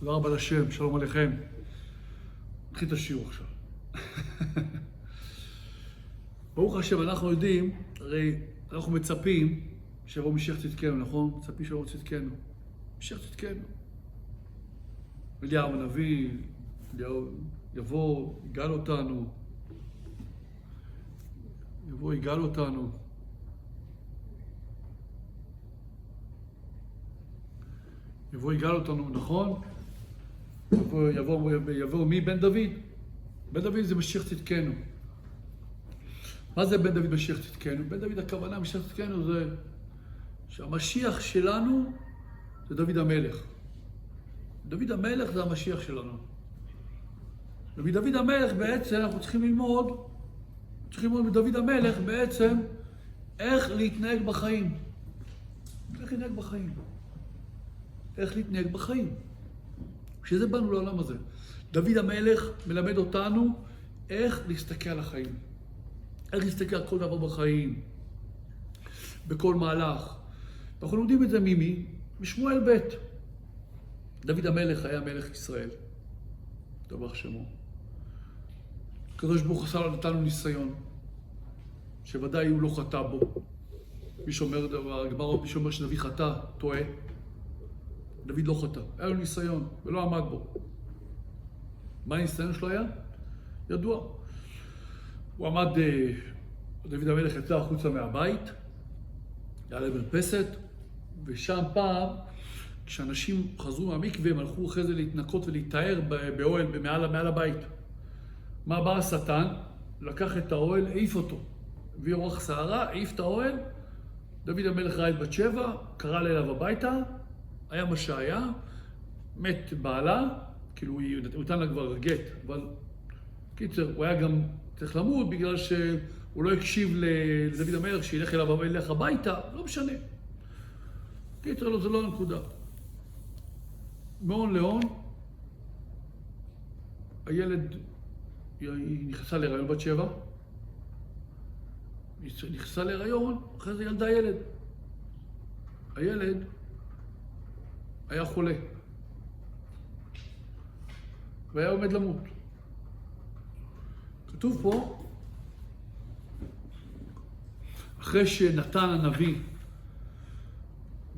תודה רבה לשם, שלום עליכם. נתחיל את השיעור עכשיו. ברוך השם, אנחנו יודעים, הרי אנחנו מצפים שיבוא משיח צדקנו, נכון? מצפים שיבוא צדקנו. משיח צדקנו. אליהו הנביא, יבוא, יגאל אותנו. יבוא, יגאל אותנו. יבוא, יגאל אותנו, נכון? יבוא מי? בן דוד. בן דוד זה משיח צדקנו. מה זה בן דוד משיח צדקנו? בן דוד הכוונה משיח צדקנו זה שהמשיח שלנו זה דוד המלך. דוד המלך זה המשיח שלנו. ובדוד המלך בעצם אנחנו צריכים ללמוד מדוד המלך בעצם איך להתנהג בחיים. איך להתנהג בחיים. איך להתנהג בחיים. כשזה באנו לעולם הזה. דוד המלך מלמד אותנו איך להסתכל על החיים. איך להסתכל על כל דבר בחיים. בכל מהלך. אנחנו לומדים את זה ממי? משמואל ב'. דוד המלך היה מלך ישראל. דבר שמו. הקדוש ברוך הוא נתנו ניסיון. שוודאי הוא לא חטא בו. מי שאומר שדוד חטא, טועה. דוד לא חטא. היה לו ניסיון ולא עמד בו. מה הניסיון שלו היה? ידוע. הוא עמד, דוד המלך יצא החוצה מהבית, היה למרפסת, ושם פעם, כשאנשים חזרו מהמקווה, הם הלכו אחרי זה להתנקות ולהתאר באוהל מעל הבית. מה בא השטן? לקח את האוהל, העיף אותו. הביא אורח שערה, העיף את האוהל, דוד המלך ראה את בת שבע, קרא אליו הביתה, היה מה שהיה, מת בעלה, כאילו הוא נתן לה כבר גט, אבל קיצר, הוא היה גם צריך למות בגלל שהוא לא הקשיב לדוד המלך שילך אליו ילך הביתה, לא משנה. קיצר, לא, זה לא הנקודה. מהון להון, הילד, היא נכנסה להיריון בת שבע, היא נכנסה להיריון, אחרי זה ילדה ילד. הילד היה חולה. והיה עומד למות. כתוב פה, אחרי שנתן הנביא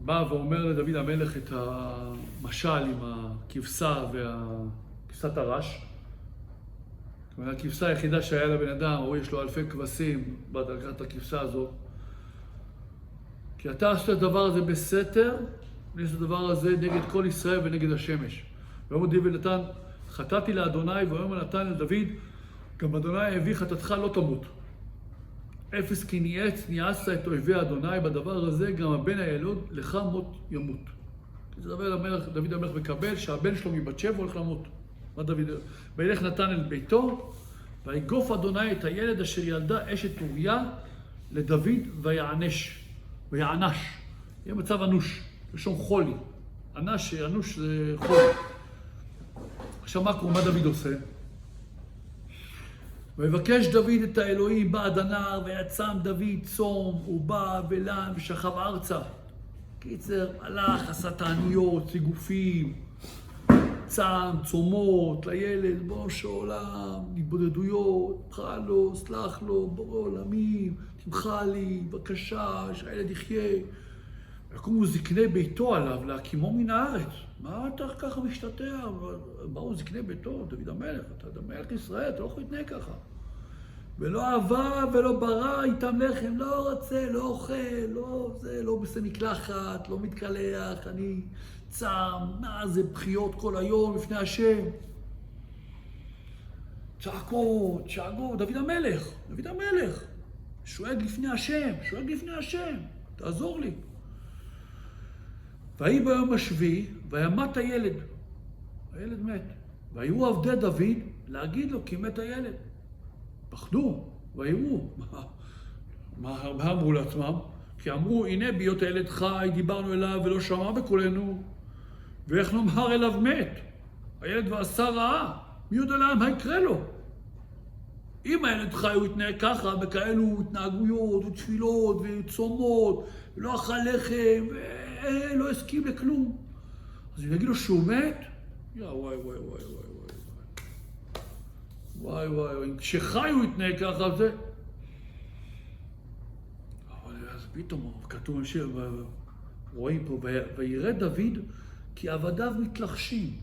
בא ואומר לדוד המלך את המשל עם הכבשה וכבשת הרש, זאת אומרת, הכבשה היחידה שהיה לבן אדם, או יש לו אלפי כבשים בדרגת הכבשה הזאת, כי אתה עשית את הדבר הזה בסתר, ויש את הדבר הזה נגד כל ישראל ונגד השמש. ואומר דוד נתן, חטאתי לאדוני, ואומר נתן לדוד, גם אדוני הביא חטאתך לא תמות. אפס כי ניאצת את אויבי אדוני, בדבר הזה גם הבן הילוד לך מות ימות. זה דוד המלך מקבל שהבן שלו מבת שבע הולך למות. מה דוד? וילך נתן אל ביתו, ויגוף אדוני את הילד אשר ילדה אשת אוריה לדוד ויענש. יהיה מצב אנוש, לשון חולי. אנוש זה חולי. עכשיו מה קורה? מה דוד עושה? ויבקש דוד את האלוהים, בא עד הנהר ויצם דוד צום, הוא בא ולן ושכב ארצה. קיצר, הלך, עשה תעניות, סיגופים, צם, צומות, לילד, בוא שעולם, התבודדויות, פחה לו, סלח לו, בורא עולמים, תמחה לי, בבקשה, שהילד יחיה. יקומו זקני ביתו עליו להקימו מן הארץ. מה אתה ככה משתתע? באו זקני ביתו, דוד המלך, אתה מלך ישראל, אתה לא יכול להתנהג ככה. ולא אהבה ולא ברא איתם לחם, לא רוצה, לא אוכל, לא בסה מקלחת, לא מתקלח, אני צם, מה זה בחיות כל היום לפני השם. צעקות, דוד המלך, שואג לפני השם, תעזור לי. ויהי ביום השביעי, וימת הילד מת. והיו עבדי דוד להגיד לו כי מת הילד. פחדו, ויראו. מה אמרו לעצמם? כי אמרו, הנה בהיות הילד חי, דיברנו אליו ולא שמע בקולנו, ואיך נאמר אליו מת? הילד ועשה רעה, מי יודע להם מה יקרה לו? אם הילד חי הוא יתנהג ככה, בכאלו התנהגויות ותפילות וצומות, לא אכל לחם, לא הסכים לכלום. אז אם יגיד לו שהוא מת, וואי, וואי, וואי, וואי, וואי. וואי, וואי, אם כשחי הוא יתנהג ככה, זה... אבל אז פתאום, כתוב שיר, רואים פה, וירא דוד כי עבדיו מתלחשים.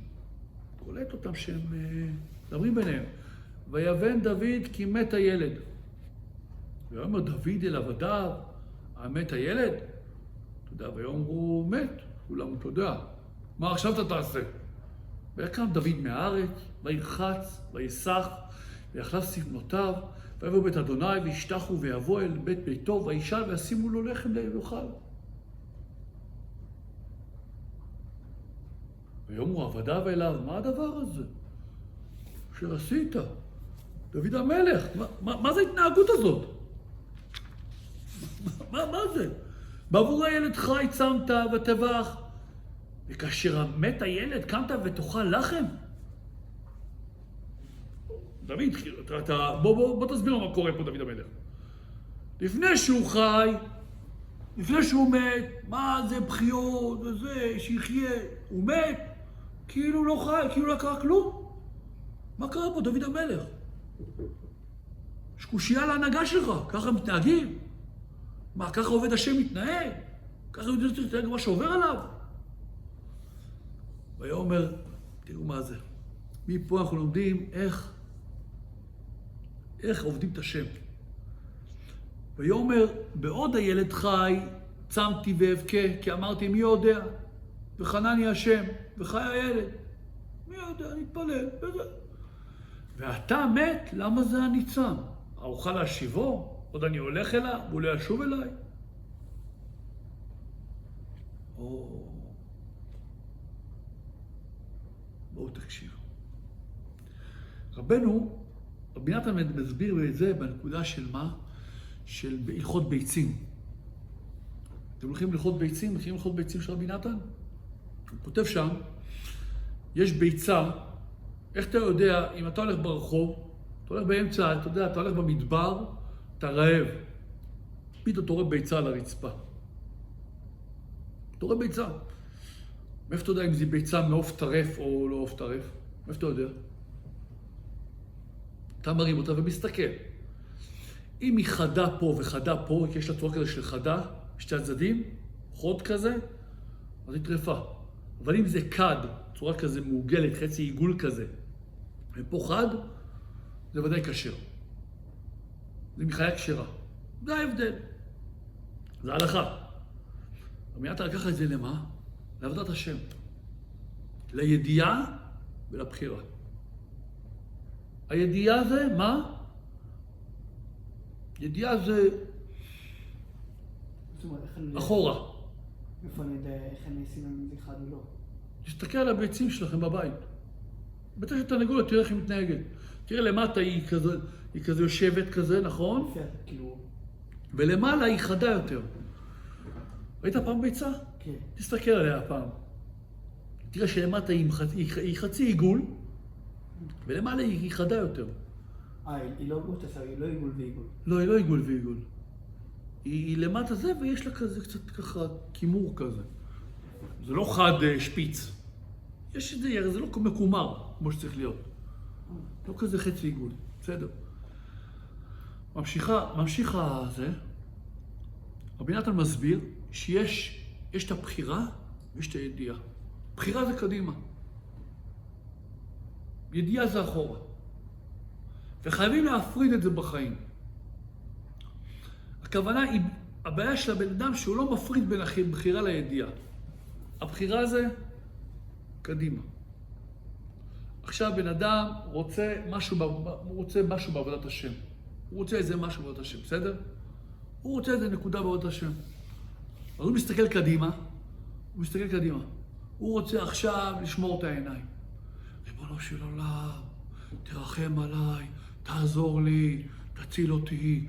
קולט אותם שהם מדברים ביניהם. ויבן דוד כי מת הילד. ויאמר דוד אל עבדיו, מת הילד? אתה יודע, ויאמרו מת, כולם, אתה יודע. מה עכשיו אתה תעשה? ויקם דוד מהארץ, וירחץ, ויסח, ויחלף סבנותיו, ויבוא בית אדוני, וישתחו ויבוא אל בית ביתו, וישאל וישימו לו לחם לאכול. ויאמרו עבדיו אליו, מה הדבר הזה אשר עשית? דוד המלך, מה זה ההתנהגות הזאת? מה זה? בעבור הילד חי צמת וטבח, וכאשר מת הילד קמת ותאכל לחם? דוד, בוא תסביר מה קורה פה דוד המלך. לפני שהוא חי, לפני שהוא מת, מה זה בחיות וזה, שיחיה, הוא מת, כאילו לא חי, כאילו לא קרה כלום. מה קרה פה דוד המלך? יש קושייה להנהגה שלך, ככה מתנהגים? מה, ככה עובד השם מתנהג? ככה הוא יודע להתנהג מה שעובר עליו? ויאמר, תראו מה זה. מפה אנחנו לומדים איך עובדים את השם. ויאמר, בעוד הילד חי, צמתי ואבכה, כי אמרתי, מי יודע? וחנני השם, וחי הילד. מי יודע, אני אתפלל, וזה. ואתה מת, למה זה אני צם? אוכל להשיבו? עוד אני הולך אליו, והוא לא ישוב אליי? בואו תקשיבו. רבי נתן מסביר את זה בנקודה של מה? של הלכות ביצים. אתם הולכים להלכות ביצים? מכירים הלכות ביצים של רבי נתן? הוא כותב שם, יש ביצה, איך אתה יודע, אם אתה הולך ברחוב, אתה הולך באמצע, אתה יודע, אתה הולך במדבר, אתה רעב. פתאום אתה רואה ביצה על הרצפה. אתה רואה ביצה. מאיפה אתה יודע אם זה ביצה מעוף טרף או לא עוף טרף? מאיפה אתה יודע? אתה מרים אותה ומסתכל. אם היא חדה פה וחדה פה, כי יש לה צורה כזה של חדה, שתי הצדדים, חוד כזה, אז היא טרפה. אבל אם זה קד, צורה כזה מעוגלת, חצי עיגול כזה, ופה חד, זה ודאי כשר. זה מחיה כשרה. זה ההבדל. זה הלכה. רבי נתן לקח את זה למה? לעבודת השם. לידיעה ולבחירה. הידיעה זה מה? ידיעה זה אחורה. איפה אני יודע איך אני אשים אם זה אחד או לא? תסתכל על הביצים שלכם בבית. ביצה של תרנגולת, תראה איך היא מתנהגת. תראה למטה היא כזה יושבת כזה, נכון? כאילו... ולמעלה היא חדה יותר. ראית פעם ביצה? כן. תסתכל עליה פעם. תראה שלמטה היא חצי עיגול, ולמעלה היא חדה יותר. היא לא גוטה, היא לא עיגול ועיגול. לא, היא לא עיגול ועיגול. היא למטה זה, ויש לה כזה קצת ככה כימור כזה. זה לא חד שפיץ. יש את זה, זה לא מקומר, כמו שצריך להיות. לא כזה חצי עיגול, בסדר. ממשיכה זה, רבי נתן מסביר שיש את הבחירה ויש את הידיעה. בחירה זה קדימה. ידיעה זה אחורה. וחייבים להפריד את זה בחיים. הכוונה היא, הבעיה של הבן אדם שהוא לא מפריד בין הבחירה לידיעה. הבחירה זה קדימה. עכשיו בן אדם רוצה משהו בעבודת השם. הוא רוצה איזה משהו בעבודת השם, בסדר? הוא רוצה איזה נקודה בעבודת השם. אז הוא מסתכל קדימה, הוא רוצה עכשיו לשמור את העיניים. ריבונו של עולם, תרחם עליי, תעזור לי, תציל אותי,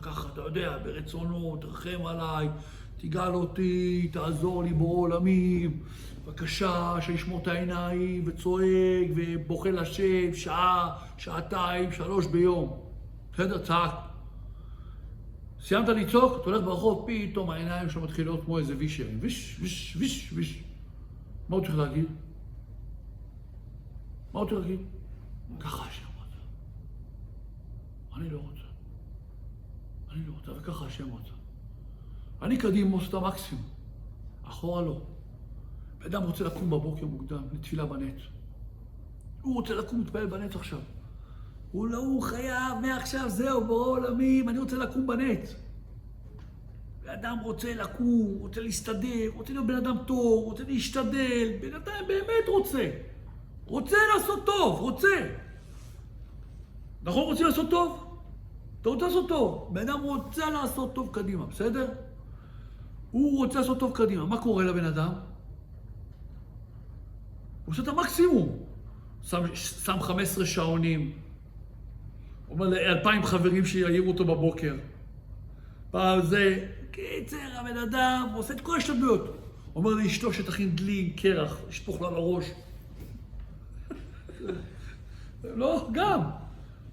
ככה, אתה יודע, ברצונו, תרחם עליי, תגאל אותי, תעזור לי בורא עולמים, בבקשה, שישמור את העיניים וצועק ובוכה לשם שעה, שעתיים, 3 ביום. בסדר, צעק. סיימת לצעוק, אתה הולך ברחוב, פתאום העיניים שלו מתחילות כמו איזה וישרים. ויש. מה הוא צריך להגיד? מה רוצה להגיד? ככה השם רוצה. אני לא רוצה. אני לא רוצה, וככה השם רוצה. אני קדימה עושה את המקסימום. אחורה לא. אדם רוצה לקום בבוקר מוקדם, לתפילה בנץ. הוא רוצה לקום להתפלל בנץ עכשיו. הוא לא, הוא חייב, מעכשיו זהו, בורא עולמים, אני רוצה לקום בנץ. אדם רוצה לקום, רוצה להסתדר, רוצה להיות בן אדם טוב, רוצה להשתדל, בן אדם באמת רוצה. רוצה לעשות טוב, רוצה. נכון, רוצים לעשות טוב? אתה רוצה לעשות טוב. בן אדם רוצה לעשות טוב קדימה, בסדר? הוא רוצה לעשות טוב קדימה. מה קורה לבן אדם? הוא עושה את המקסימום. שם 15 שעונים. אומר ל2,000 חברים שיעירו אותו בבוקר. פעם זה, קיצר, הבן אדם עושה את כל השתדלויות. אומר לאשתו שתכין דלי, קרח, לשפוך לה לראש. לא, גם. הוא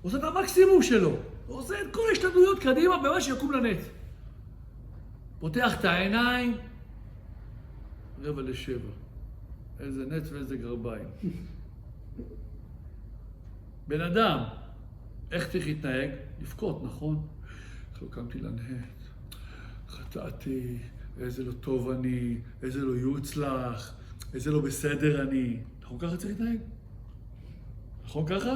עושה את המקסימום שלו. הוא עושה את כל השתדלויות קדימה במה שיקום לנץ. פותח את העיניים, 6:45. איזה נץ ואיזה גרביים. בן אדם, איך צריך להתנהג? לבכות, נכון? איך לא קמתי לנץ, חטאתי, איזה לא טוב אני, איזה לא יוצלח, איזה לא בסדר אני. נכון ככה צריך להתנהג? נכון ככה?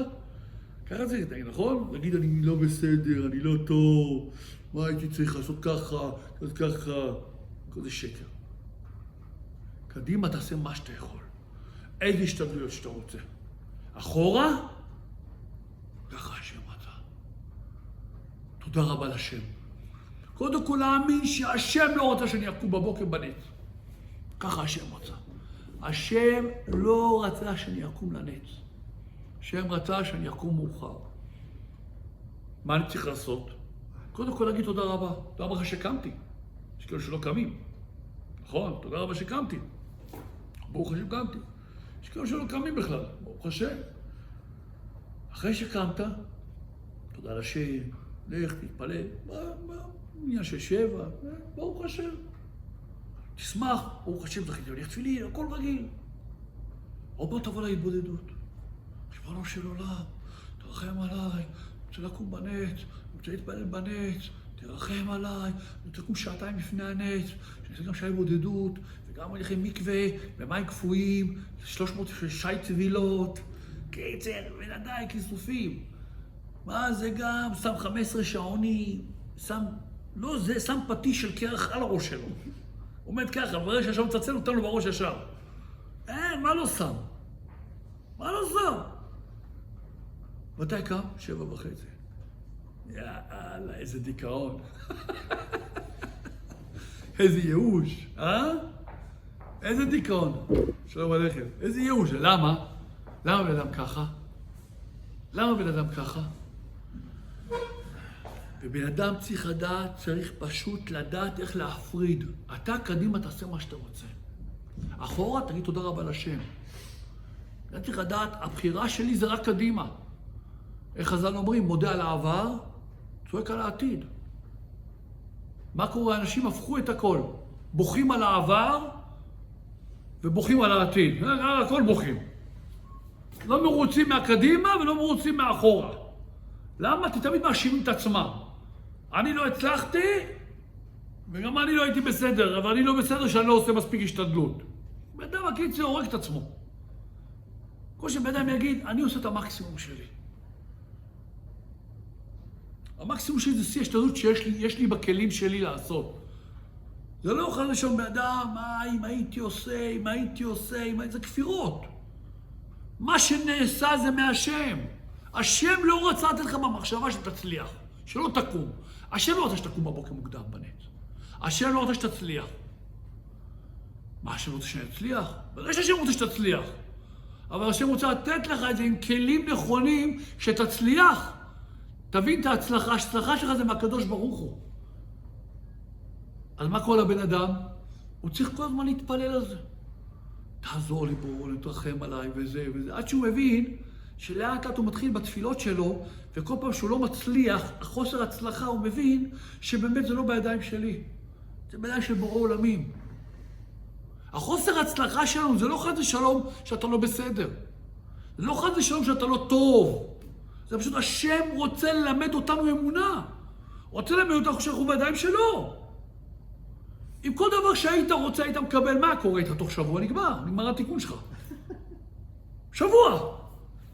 ככה צריך להתנהג, נכון? להגיד אני לא בסדר, אני לא טוב, מה הייתי צריך לעשות ככה, לעשות ככה. זה שקר. קדימה תעשה מה שאתה יכול. איזה השתדלויות שאתה רוצה. אחורה, ככה השם רצה. תודה רבה לשם. קודם כל להאמין שהשם לא רוצה שאני אקום בבוקר בנץ. ככה השם רצה. השם לא רצה שאני אקום לנץ. השם רצה שאני אקום מאוחר. מה אני צריך לעשות? קודם כל להגיד תודה רבה. תודה רבה שקמתי. יש כאלה שלא קמים. נכון, תודה רבה שקמתי. ברוך השם קמתי. יש כאלה שלא קמים בכלל. ברוך השם. אחרי שקמת, תודה לשם, לך, תתפלל. עניין של 7, ברוך השם. תשמח, ברוך השם, זכיתי להניח תפילין, הכל רגיל. או בוא תבוא להתבודדות. ריבונו של עולם, תרחם עליי, רוצה לקום בנץ, רוצה להתפלל בנץ, תרחם עליי, רוצה לקום 2 שעות לפני הנץ, שאני אעשה גם שעה בודדות, וגם אני אלך עם מקווה, במים קפואים, 300 שי צבילות, קיצר, ונדאי, כיסופים. מה זה גם? שם 15 שעונים, שם, לא זה, שם פטיש של קרח על הראש שלו. עומד ככה, ברגע שהשם מצצל, נותן לו בראש ישר. מה לא שם? מה לא שם? מתי קם? 7:30. יאללה, איזה דיכאון. איזה ייאוש, איזה דיכאון. שלום עליכם. איזה ייאוש. למה? למה בן אדם ככה? למה בן אדם ככה? ובן אדם צריך לדעת, צריך פשוט לדעת איך להפריד. אתה קדימה תעשה מה שאתה רוצה. אחורה תגיד תודה רבה לשם. אתה צריך לדעת, הבחירה שלי זה רק קדימה. איך חז"ל אומרים, מודה על העבר, צועק על העתיד. מה קורה? אנשים הפכו את הכל. בוכים על העבר ובוכים על העתיד. הכל בוכים. לא מרוצים מהקדימה ולא מרוצים מאחורה. למה? כי תמיד מאשימים את עצמם. אני לא הצלחתי, וגם אני לא הייתי בסדר, אבל אני לא בסדר שאני לא עושה מספיק השתדלות. בן אדם הקיצר הורג את עצמו. כל שבן אדם יגיד, אני עושה את המקסימום שלי. המקסימום שלי זה שיא השתדלות שיש לי בכלים שלי לעשות. זה לא יכול לשאול בן אדם, אם הייתי עושה, אם הייתי עושה, זה כפירות. מה שנעשה זה מהשם. השם לא רצה לתת לך במחשבה שתצליח, שלא תקום. השם לא רוצה שתקום בבוקר מוקדם בנץ. השם לא רוצה שתצליח. מה השם רוצה שנצליח? ברגע שהשם רוצה שתצליח. אבל השם רוצה לתת לך את זה עם כלים נכונים שתצליח. תבין את ההצלחה, ההצלחה שלך זה מהקדוש ברוך הוא. אז מה כל הבן אדם? הוא צריך כל הזמן להתפלל על זה. תעזור לי בו, תרחם עליי וזה וזה. עד שהוא מבין שלאט לאט הוא מתחיל בתפילות שלו, וכל פעם שהוא לא מצליח, החוסר הצלחה, הוא מבין שבאמת זה לא בידיים שלי. זה בידיים של בורא עולמים. החוסר הצלחה שלנו זה לא חד ושלום שאתה לא בסדר. זה לא חס ושלום שאתה לא טוב. זה פשוט השם רוצה ללמד אותנו אמונה. הוא רוצה ללמד אותנו שאנחנו בידיים שלו. אם כל דבר שהיית רוצה, היית מקבל, מה קורה איתך תוך שבוע? נגמר התיקון שלך. שבוע!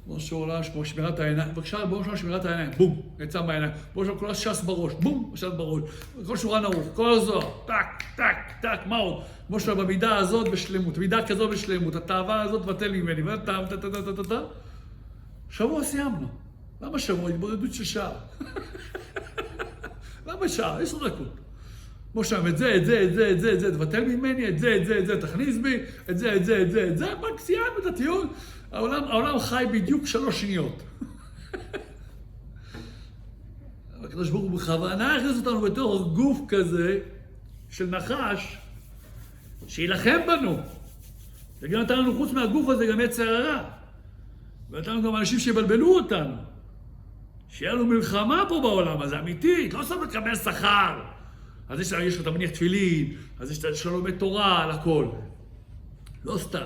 בוא שעולה, כמו שמירת העיניים, בבקשה, בוא שעולה שמירת העיניים, בום, נעצם בעיניים. בוא שעולה כל הש"ס בראש, בום, הש"ס בראש. כל שורה נעוף, כל הזוהר, טק, טק, טק, מה עוד? בוא שעולה במידה הזאת בשלמות, מידה כזאת בשלמות, התאווה הזאת בטל ממני, שבוע סיימנו. למה שבוע? התבודדות של שעה. למה שעה? 10 דקות. כמו שם, את זה, תבטל ממני, את זה, תכניס בי, את זה, רק סיימנו את הטיול. העולם חי בדיוק 3 שניות. הקדוש ברוך הוא בכוונה הכניס אותנו בתור גוף כזה של נחש, שילחם בנו. וגם נתן לנו חוץ מהגוף הזה גם יצר הרע. ונתן לנו גם אנשים שיבלבלו אותנו. שיהיה לנו מלחמה פה בעולם הזה, אמיתית, לא סתם לקבל שכר. אז יש לך מניח תפילין, אז יש לך לומד תורה על הכל. לא סתם.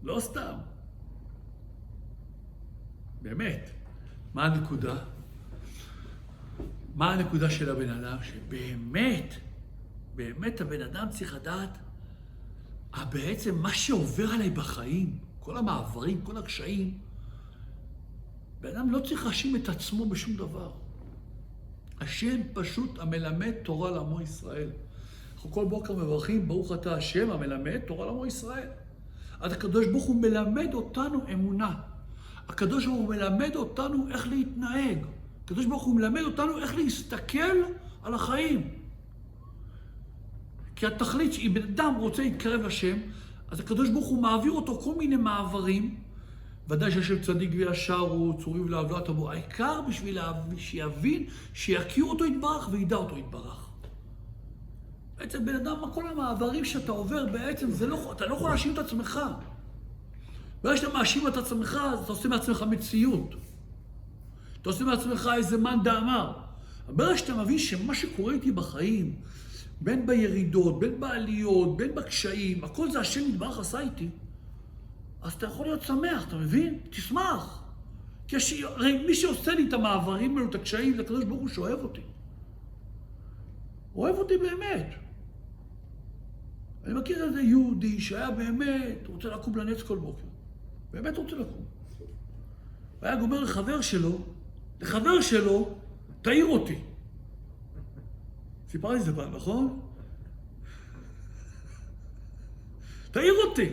לא סתם. באמת. מה הנקודה? מה הנקודה של הבן אדם? שבאמת, באמת הבן אדם צריך לדעת, בעצם מה שעובר עליי בחיים, כל המעברים, כל הקשיים, בן אדם לא צריך להאשים את עצמו בשום דבר. השם פשוט המלמד תורה לעמו ישראל. אנחנו כל בוקר מברכים, ברוך אתה השם המלמד תורה לעמו ישראל. אז הקדוש ברוך הוא מלמד אותנו אמונה. הקדוש ברוך הוא מלמד אותנו איך להתנהג. הקדוש ברוך הוא מלמד אותנו איך להסתכל על החיים. כי התכלית שאם בן אדם רוצה להתקרב לשם, אז הקדוש ברוך הוא מעביר אותו כל מיני מעברים, ודאי שהשם צדיק וישר הוא צורים לעבודת עמו. העיקר בשביל שיבין, שיכיר אותו יתברך וידע אותו יתברך. בעצם בן אדם, כל המעברים שאתה עובר בעצם, אתה לא יכול להאשים את עצמך. ברגע שאתה מאשים את עצמך, אז אתה עושה מעצמך מציאות. אתה עושה מעצמך איזה מאן דאמר. ברגע שאתה מבין שמה שקורה איתי בחיים, בין בירידות, בין בעליות, בין בקשיים, הכל זה השם יתברך עשה איתי. אז אתה יכול להיות שמח, אתה מבין? תשמח. כי הרי מי שעושה לי את המעברים האלו, את הקשיים, זה הקדוש ברוך הוא שאוהב אותי. הוא אוהב אותי באמת. אני מכיר איזה יהודי שהיה באמת, רוצה לקום לנץ כל בוקר. באמת רוצה לקום. והיה גומר לחבר שלו, תעיר אותי. סיפרתי את זה פעם, נכון? תעיר אותי.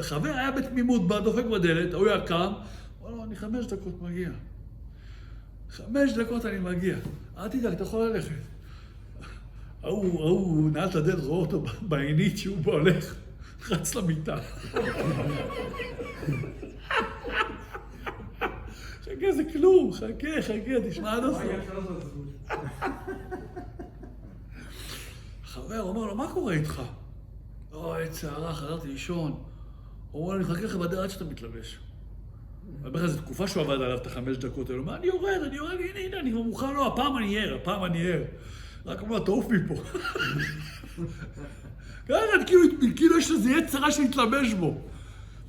חבר היה בתמימות, דופק בדלת, הוא היה קם, אמר לו, אני 5 דקות מגיע. 5 דקות אני מגיע. אל תדאג, אתה יכול ללכת. הוא נעל את הדלת, רואה אותו בעינית שהוא הולך, רץ למיטה. חכה, זה כלום, חכה, תשמע עד הסוף. חבר אומר לו, מה קורה איתך? אוי, צערה, חזרתי לישון. הוא אומר, אני מחכה לך בדרך עד שאתה מתלבש. אבל בכלל, זו תקופה שהוא עבד עליו את 5 דקות האלו. מה, אני יורד, הנה, אני כבר מוכן, לא, הפעם אני ער. רק אומר, תעוף מפה. ככה, כאילו יש לזה יצרה שנתלבש בו.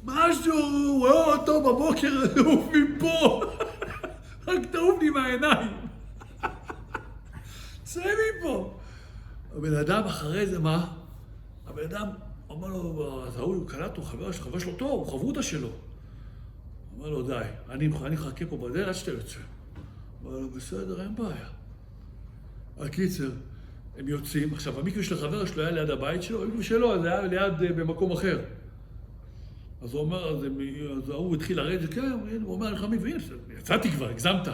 משהו, הוא רואה אותו בבוקר, תעוף מפה. רק תעוף לי מהעיניים. צא מפה. הבן אדם אחרי זה, מה? הבן אדם אומר לו, הוא קלט, הוא חבר שלו טוב, הוא חברותא שלו. הוא אומר לו, די, אני מחכה פה בדלת עד שאתה יוצא. הוא אומר לו, בסדר, אין בעיה. הקיצר, הם יוצאים. עכשיו, המקווה של החבר שלו היה ליד הבית שלו, המקווה שלו, זה היה ליד במקום אחר. אז הוא אומר, אז הוא התחיל לרדת, כן, הוא אומר, אני חמיד, והנה, יצאתי כבר, הגזמת.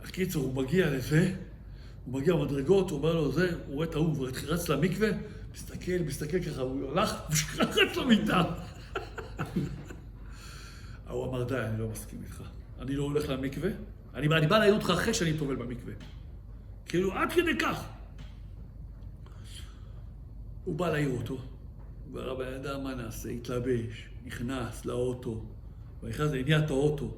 הקיצר, הוא מגיע לזה, הוא מגיע במדרגות, הוא אומר לו, זה, הוא רואה את ההוא, הוא רץ למקווה, מסתכל ככה, הוא הלך, רץ למיטה. הוא אמר, די, אני לא מסכים איתך. אני לא הולך למקווה, אני בא להעיר אותך אחרי שאני טובל במקווה. כאילו, עד כדי כך. הוא בא להעיר אותו, ואומר, הבן אדם, מה נעשה? התלבש, נכנס לאוטו, ונכנס, הניע את האוטו.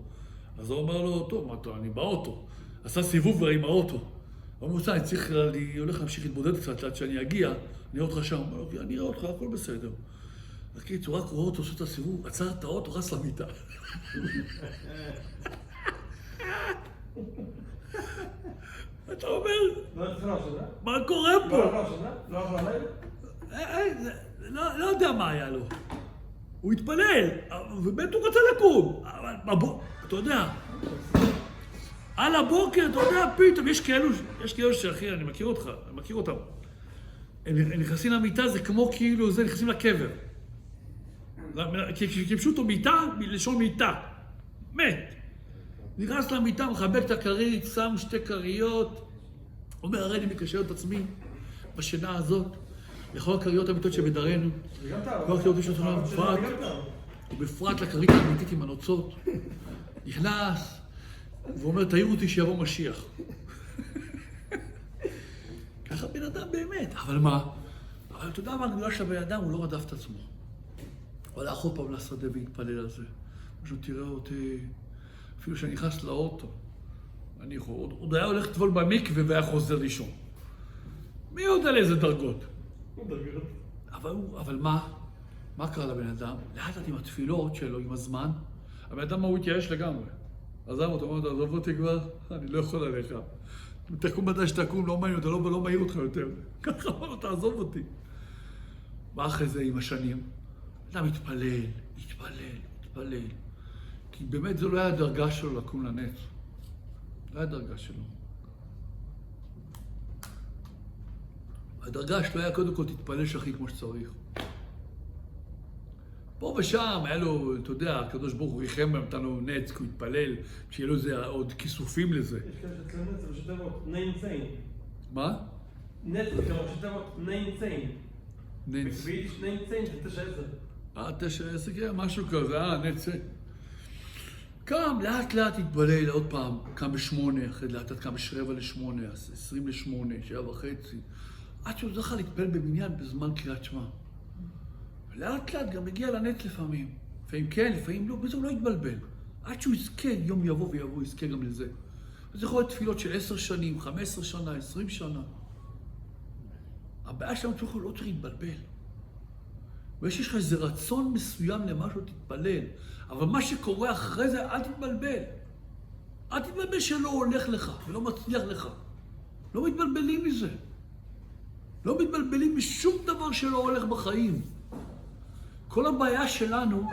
אז הוא אומר לו, טוב, מה אתה, אני באוטו. עשה סיבוב עם האוטו. הוא אומר, אני הולך להמשיך להתבודד קצת עד שאני אגיע, אני אראה אותך שם. אני אראה אותך, הכל בסדר. הקיצור, רק רואה אותו עושה את הסיבוב, עצר את האוטו, רץ למיטה. אתה אומר, מה קורה פה? לא יודע מה היה לו. הוא התפלל, ובאמת הוא רצה לקום. אבל אתה יודע, על הבוקר, אתה יודע, פתאום, יש כאלו שאחי, אני מכיר אותם. הם נכנסים למיטה, זה כמו כאילו, זה נכנסים לקבר. כי פשוט הוא מיטה, מלשון מיטה. מת. נכנס למיטה, מחבק את הכרית, שם 2 כריות. אומר, הרי אני מקשר את עצמי בשינה הזאת, לכל הכריות האמיתות שבדרנו. כל הכריות יש אותנו בפרט לכרית האמיתית עם הנוצות. נכנס, ואומר, תעירו אותי שיבוא משיח. ככה בן אדם באמת. אבל מה? אבל אתה יודע מה הגדולה של הבן אדם? הוא לא רדף את עצמו. הוא הלך עוד פעם לשדה והתפלל על זה. משהו, תראה אותי, אפילו שאני נכנס לאוטו. אני עוד היה הולך לטבול במקווה והיה חוזר לישון. מי יודע לאיזה דרגות? אבל מה? מה קרה לבן אדם? לאט לאט עם התפילות שלו, עם הזמן, הבן אדם הוא התייאש לגמרי. עזב אותו, אמר, עזוב אותי כבר, אני לא יכול עליך. תקום מתי שתקום, לא מעניין, אתה לא מעיר אותך יותר. ככה אמר לו, תעזוב אותי. מה אחרי זה עם השנים? אדם התפלל. כי באמת זו לא היה הדרגה שלו לקום לנץ. לא היה הדרגה שלו. הדרגה שלו היה קודם כל תתפלל שחי כמו שצריך. פה ושם היה לו, אתה יודע, הקדוש ברוך הוא ריחם בהם, נתן לו נץ, כי הוא התפלל, שיהיה לו איזה עוד כיסופים לזה. יש כאלה שאצלנו נץ, ראשי תיבות, נאינציין. מה? נץ, זה ראשי תיבות, נאינציין. נץ. ביידיש נאינציין זה 9-10, כן, משהו כזה, נץ. קם, לאט לאט התבלל עוד פעם, קם ב8, אחרי לאט לאט קם ב7:45, 20:8, 7:30. עד שהוא זכה להתפלל בבניין בזמן קריאת שמע. ולאט לאט גם הגיע לנץ לפעמים. לפעמים כן, לפעמים לא, בזה הוא לא התבלבל. עד שהוא יזכה, יום יבוא ויבוא, יזכה גם לזה. וזה יכול להיות תפילות של 10 שנים, 15 שנה, 20 שנה. הבעיה שלנו לא צריך להתבלבל. ויש לך איזה רצון מסוים למשהו, תתפלל. אבל מה שקורה אחרי זה, אל תתבלבל. אל תתבלבל שלא הולך לך ולא מצליח לך. לא מתבלבלים מזה. לא מתבלבלים משום דבר שלא הולך בחיים. כל הבעיה שלנו,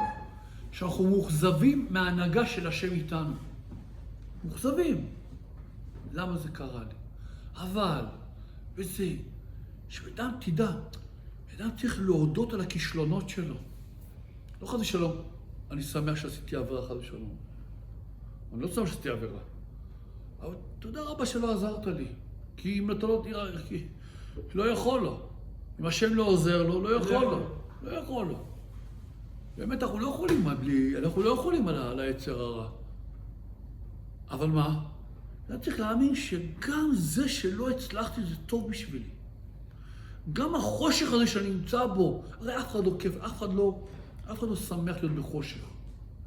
שאנחנו מוחזבים מההנהגה של השם איתנו. מוחזבים. למה זה קרה לי? אבל, וזה, שאדם תדע, אדם צריך להודות על הכישלונות שלו. לא חס ושלום, אני שמח שעשיתי עבירה חס ושלום. אני לא שמח שעשיתי עבירה. אבל תודה רבה שלא עזרת לי. כי אם אתה לא תראה, לא יכול לו. אם השם לא עוזר לו, לא יכול לו. לא יכול לו. באמת, אנחנו לא יכולים על היצר הרע. אבל מה? אני צריך להאמין שגם זה שלא הצלחתי זה טוב בשבילי. גם החושך הזה שאני נמצא בו, הרי אף אחד לא כיף, אף אחד לא שמח להיות בחושך.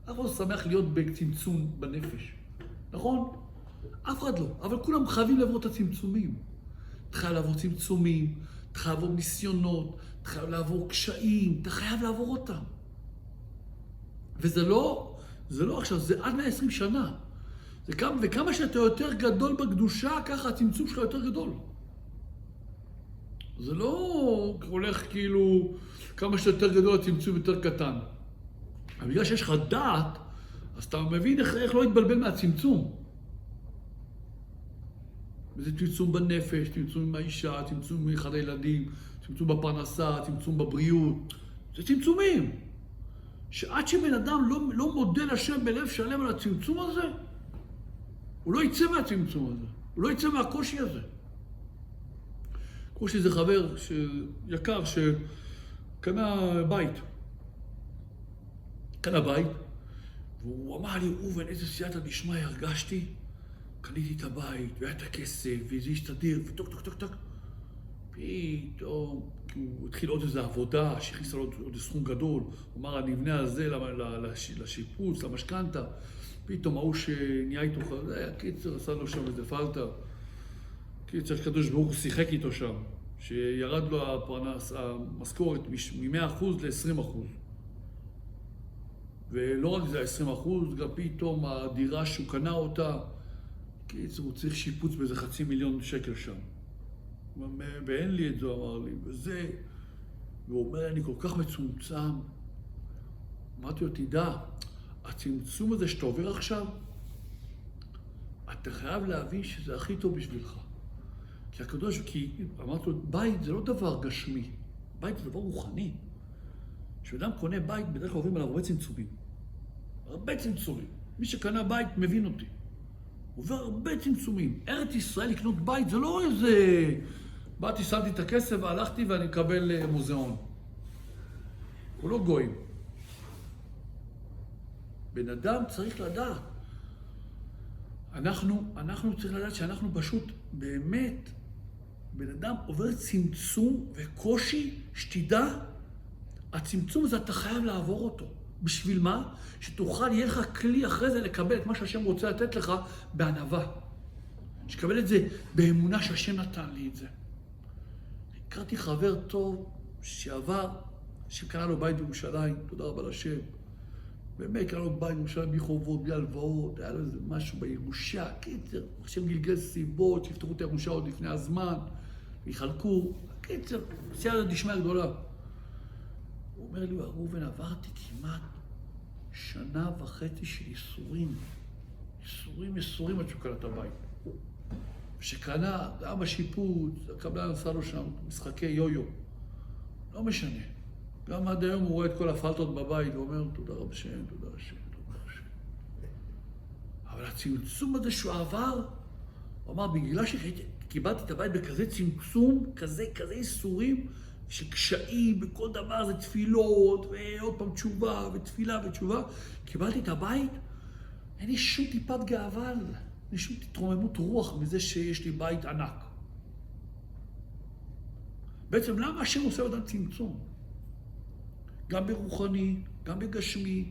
אף אחד לא שמח להיות בצמצום בנפש. נכון? אף אחד לא. אבל כולם חייבים לעבור את הצמצומים. אתה חייב לעבור צמצומים, אתה חייב לעבור ניסיונות, אתה חייב לעבור קשיים, אתה חייב לעבור אותם. וזה לא עכשיו, זה עד 120 שנה. וכמה שאתה יותר גדול בקדושה, ככה הצמצום שלך יותר גדול. זה לא הולך כאילו, כמה שאתה יותר גדול, הצמצום יותר קטן. אבל בגלל שיש לך דעת, אז אתה מבין איך לא להתבלבל מהצמצום. וזה צמצום בנפש, צמצום עם האישה, צמצום עם אחד הילדים, צמצום בפרנסה, צמצום בבריאות. זה צמצומים. שעד שבן אדם לא מודה לשם בלב שלם על הצמצום הזה, הוא לא יצא מהצמצום הזה. הוא לא יצא מהקושי הזה. קושי זה חבר יקר שקנה בית. קנה בית, והוא אמר לי, אובן, איזה סייעתא דשמיא הרגשתי. קניתי את הבית, והיה את הכסף, וזה השתדר, וטוק, טוק, טוק, טוק. פתאום, הוא התחיל עוד איזו עבודה, שהכניסה לו עוד סכום גדול. הוא אמר, אני אבנה על זה לשיפוץ, למשכנתא. פתאום ההוא שנהיה איתו, זה היה קיצר, עשה לו שם איזה פלטה. קיצר, הקדוש ברוך הוא שיחק איתו שם. שירד לו המשכורת מ-100% ל-20%. ולא רק זה, 20%, גם פתאום הדירה שהוא קנה אותה, קיצור, הוא צריך שיפוץ באיזה 500,000 שקל שם. ואין לי את זה, אמר לי, וזה... והוא אומר, אני כל כך מצומצם. אמרתי לו, תדע, הצמצום הזה שאתה עובר עכשיו, אתה חייב להבין שזה הכי טוב בשבילך. כי הקדוש, אמרתי לו, בית זה לא דבר גשמי, בית זה דבר רוחני. כשאדם קונה בית, בדרך כלל עוברים עליו הרבה צמצומים. הרבה צמצומים. מי שקנה בית מבין אותי. עובר הרבה צמצומים. ארץ ישראל לקנות בית זה לא איזה... באתי, שמתי את הכסף והלכתי ואני מקבל מוזיאון. הוא לא גויים. בן אדם צריך לדעת. אנחנו צריכים לדעת שאנחנו פשוט באמת, בן אדם עובר צמצום וקושי, שתדע, הצמצום הזה אתה חייב לעבור אותו. בשביל מה? שתוכל, יהיה לך כלי אחרי זה לקבל את מה שהשם רוצה לתת לך בענווה. שתקבל את זה באמונה שהשם נתן לי את זה. הכרתי חבר טוב שעבר, שקנה לו בית בירושלים, תודה רבה לשם. באמת, קנה לו בית בירושלים בלי חובות, בלי הלוואות, היה לו איזה משהו בירושה, קיצר, השם גלגל סיבות, שיפתחו את הירושה עוד לפני הזמן, ויחלקו, קיצר, סייעתא דשמיא גדולה. הוא אומר לי, ראובן, עברתי כמעט 1.5 שנה של ייסורים. ייסורים עד שהוא קנה את הבית. ושקנה, היה בשיפוץ, הקבלן עשה לו שם משחקי יו-יו. לא משנה. גם עד היום הוא רואה את כל הפלטות בבית, ואומר, תודה רב השם, תודה השם, תודה השם. אבל הצמצום הזה שהוא עבר, הוא אמר, בגלל שקיבלתי את הבית בכזה צמצום, כזה ייסורים, שקשיים בכל דבר זה תפילות, ועוד פעם תשובה, ותפילה ותשובה. קיבלתי את הבית, אין לי שום טיפת גאווה, אין לי שום תתרוממות רוח מזה שיש לי בית ענק. בעצם למה השם עושה אותם צמצום? גם ברוחני, גם בגשמי.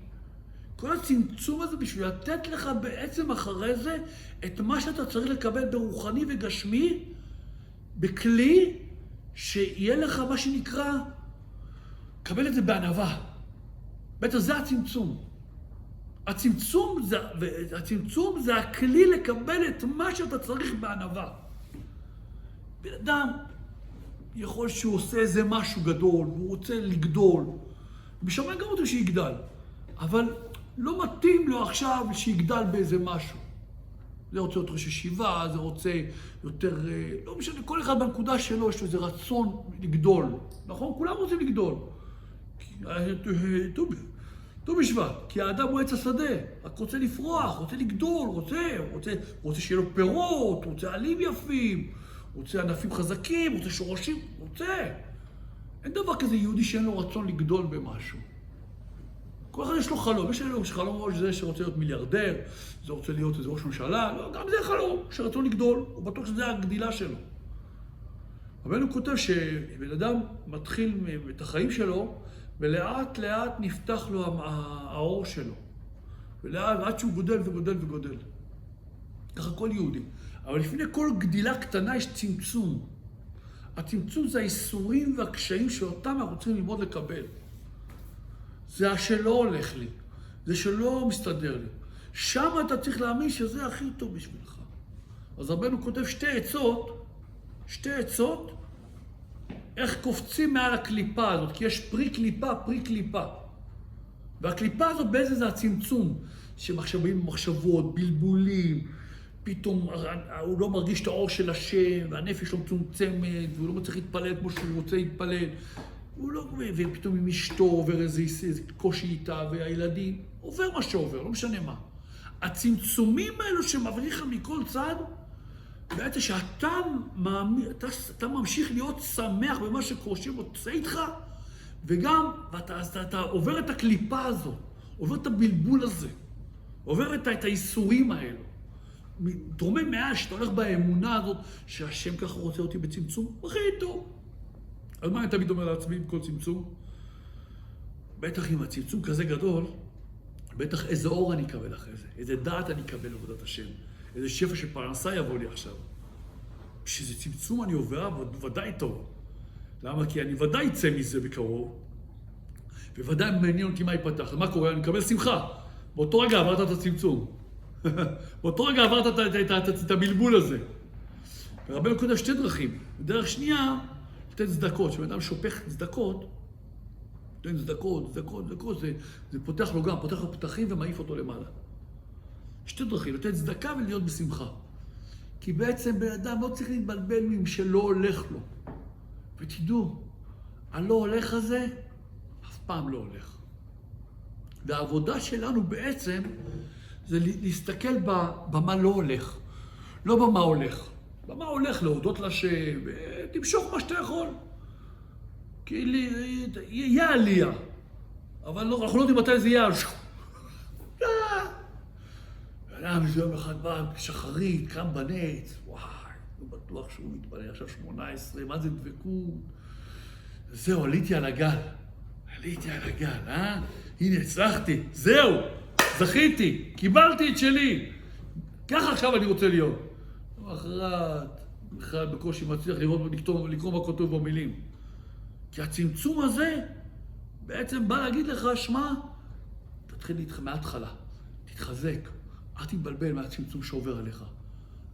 כל הצמצום הזה בשביל לתת לך בעצם אחרי זה את מה שאתה צריך לקבל ברוחני וגשמי, בכלי שיהיה לך מה שנקרא, קבל את זה בענווה. בעצם זה הצמצום. הצמצום זה הכלי לקבל את מה שאתה צריך בענווה. בן אדם יכול שהוא עושה איזה משהו גדול, הוא רוצה לגדול. בשביל גם אותו שיגדל. אבל לא מתאים לו עכשיו שיגדל באיזה משהו. זה רוצה יותר ישיבה, זה רוצה יותר... לא משנה, כל אחד בנקודה שלו יש לו איזה רצון לגדול. נכון? כולם רוצים לגדול. ט"ו בשבט, כי האדם הוא עץ השדה, רק רוצה לפרוח, רוצה לגדול, רוצה שיהיה לו פירות, רוצה עלים יפים, רוצה ענפים חזקים, רוצה שורשים, רוצה. אין דבר כזה יהודי שאין לו רצון לגדול במשהו. כל אחד יש לו חלום, יש לו חלום ראש זה שרוצה להיות מיליארדר, זה רוצה להיות איזה ראש ממשלה, לא, גם זה חלום, שרצון לגדול, הוא בטוח שזה הגדילה שלו. אבל הוא כותב שבן אדם מתחיל את החיים שלו, ולאט לאט נפתח לו האור שלו. ולאט, עד שהוא גודל וגודל וגודל. ככה כל יהודי. אבל לפני כל גדילה קטנה יש צמצום. הצמצום זה האיסורים והקשיים שאותם אנחנו צריכים ללמוד לקבל. זה שלא הולך לי, זה שלא מסתדר לי. שם אתה צריך להאמין שזה הכי טוב בשבילך. אז רבנו כותב שתי עצות, איך קופצים מעל הקליפה הזאת, כי יש פרי קליפה. והקליפה הזאת באיזה זה הצמצום, מחשבות, בלבולים, פתאום הוא לא מרגיש את האור של השם, והנפש שלו מצומצמת, והוא לא מצליח להתפלל כמו שהוא רוצה להתפלל. ופתאום עם אשתו עובר איזה קושי איתה, והילדים, עובר מה שעובר, לא משנה מה. הצמצומים האלו שמבריך מכל צד, בעצם שאתה ממשיך להיות שמח במה שקושי רוצה איתך, וגם אתה עובר את הקליפה הזאת, עובר את הבלבול הזה, עובר את האיסורים האלו. תרומם מעל שאתה הולך באמונה הזאת, שהשם ככה רוצה אותי בצמצום, הכי טוב. אז מה אני תמיד אומר לעצמי עם כל צמצום? בטח עם הצמצום כזה גדול, בטח איזה אור אני אקבל אחרי זה, איזה דעת אני אקבל עבודת השם, איזה שפע של פרנסה יבוא לי עכשיו. כשזה צמצום אני עובר, ודאי טוב. למה? כי אני ודאי אצא מזה בקרוב, וודאי מעניין אותי מה ייפתח. אז מה קורה? אני מקבל שמחה. באותו רגע עברת את הצמצום. באותו רגע עברת את הבלבול הזה. ורבנו קודש שתי דרכים. דרך שנייה, לתת צדקות. כשבן אדם שופך צדקות, נותן צדקות, זה פותח לו גם, פותח לו פתחים ומעיף אותו למעלה. שתי דרכים, לתת צדקה ולהיות בשמחה. כי בעצם בן אדם לא צריך להתבלבל עם שלא הולך לו. ותדעו, הלא הולך הזה, אף פעם לא הולך. והעבודה שלנו בעצם, זה להסתכל במה לא הולך. לא במה הולך. במה הולך להודות לשם, ותמשוך מה שאתה יכול. כי יהיה עלייה. אבל לא, אנחנו לא יודעים מתי זה יהיה. ואדם איזה יום אחד בא שחרית, קם בנץ, וואי, לא בטוח שהוא מתפלל עכשיו 18, מה זה דבקות? זהו, עליתי על הגל. הנה, הצלחתי, זהו, זכיתי, קיבלתי את שלי. ככה עכשיו אני רוצה להיות. אחרת, בכלל בקושי מצליח לקרוא מה כותב במילים. כי הצמצום הזה בעצם בא להגיד לך, שמע, תתחיל מההתחלה, תתחזק, אל תתבלבל מהצמצום שעובר עליך.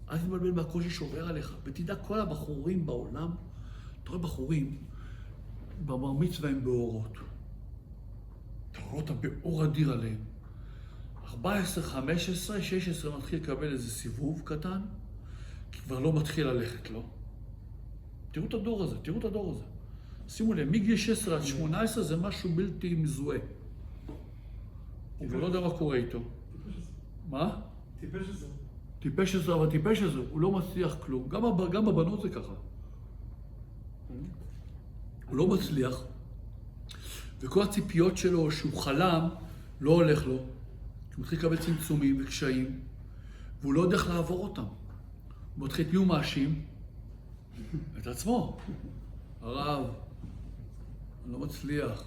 אל תתבלבל מהקושי שעובר עליך. ותדע, כל הבחורים בעולם, אתה רואה בחורים, בבר מצווה הם באורות. אתה רואה אותם באור אדיר עליהם. 14, 15, 16 מתחיל לקבל איזה סיבוב קטן, כי כבר לא מתחיל ללכת לו. תראו את הדור הזה. שימו לב, מגיל 16 עד 18 זה משהו בלתי מזוהה. הוא לא יודע מה קורה איתו. מה? טיפש עזר, אבל טיפש עזר, הוא לא מצליח כלום. גם בבנות זה ככה. הוא לא מצליח, וכל הציפיות שלו שהוא חלם לא הולך לו. הוא מתחיל לקבל צמצומים וקשיים, והוא לא יודע איך לעבור אותם. הוא מתחיל להיות מאשים את עצמו. הרב, אני לא מצליח.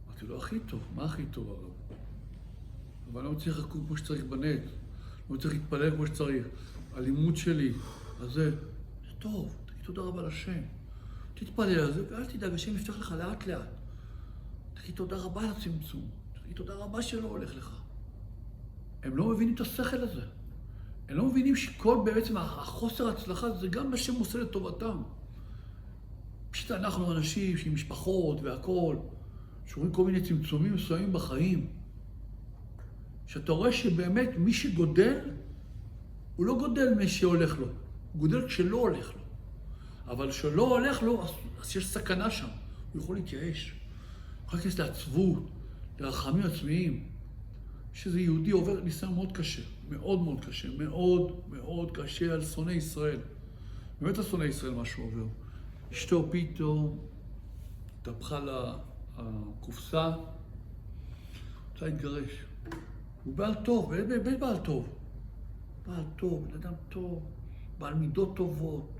אמרתי לו, הכי טוב, מה הכי טוב הרב? אבל אני לא מצליח לקום כמו שצריך בנט, לא מצליח להתפלל כמו שצריך. הלימוד שלי, אז זה טוב, תגיד תודה רבה לשם. תתפלל על זה, ואל תדאג, השם יפתח לך לאט לאט. תגיד תודה רבה לצמצום, תגיד תודה רבה שלא הולך לך. הם לא מבינים את השכל הזה. הם לא מבינים שכל בעצם החוסר ההצלחה זה גם מה שהם עושה לטובתם. פשוט אנחנו אנשים עם משפחות והכל, שרואים כל מיני צמצומים מסוימים בחיים. שאתה רואה שבאמת מי שגודל, הוא לא גודל מי שהולך לו, הוא גודל כשלא הולך לו. אבל כשלא הולך לו, אז יש סכנה שם. הוא יכול להתייאש. הוא יכול להכנס לעצבות, לרחמים עצמיים. שזה יהודי עובר ניסיון מאוד קשה, מאוד קשה, מאוד קשה על שונאי ישראל. באמת על שונאי ישראל מה שהוא עובר. אשתו פתאום התהפכה לה הקופסה, רוצה להתגרש. הוא בעל טוב, באמת בעל טוב. בעל טוב, בן אדם טוב, בעל מידות טובות,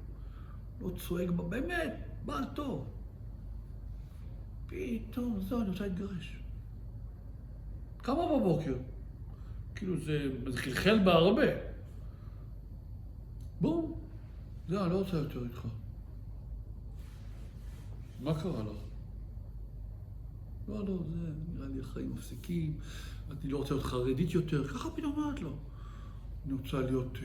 לא צועק, באמת, בעל טוב. פתאום, זהו, אני רוצה להתגרש. כמה בבוקר? כאילו זה חלחל בה הרבה. בום. זהו, אני לא רוצה יותר איתך. מה קרה לך? לא, זה נראה לי החיים מפסיקים, אני לא רוצה להיות חרדית יותר, ככה פתאום אומרת לו. אני רוצה להיות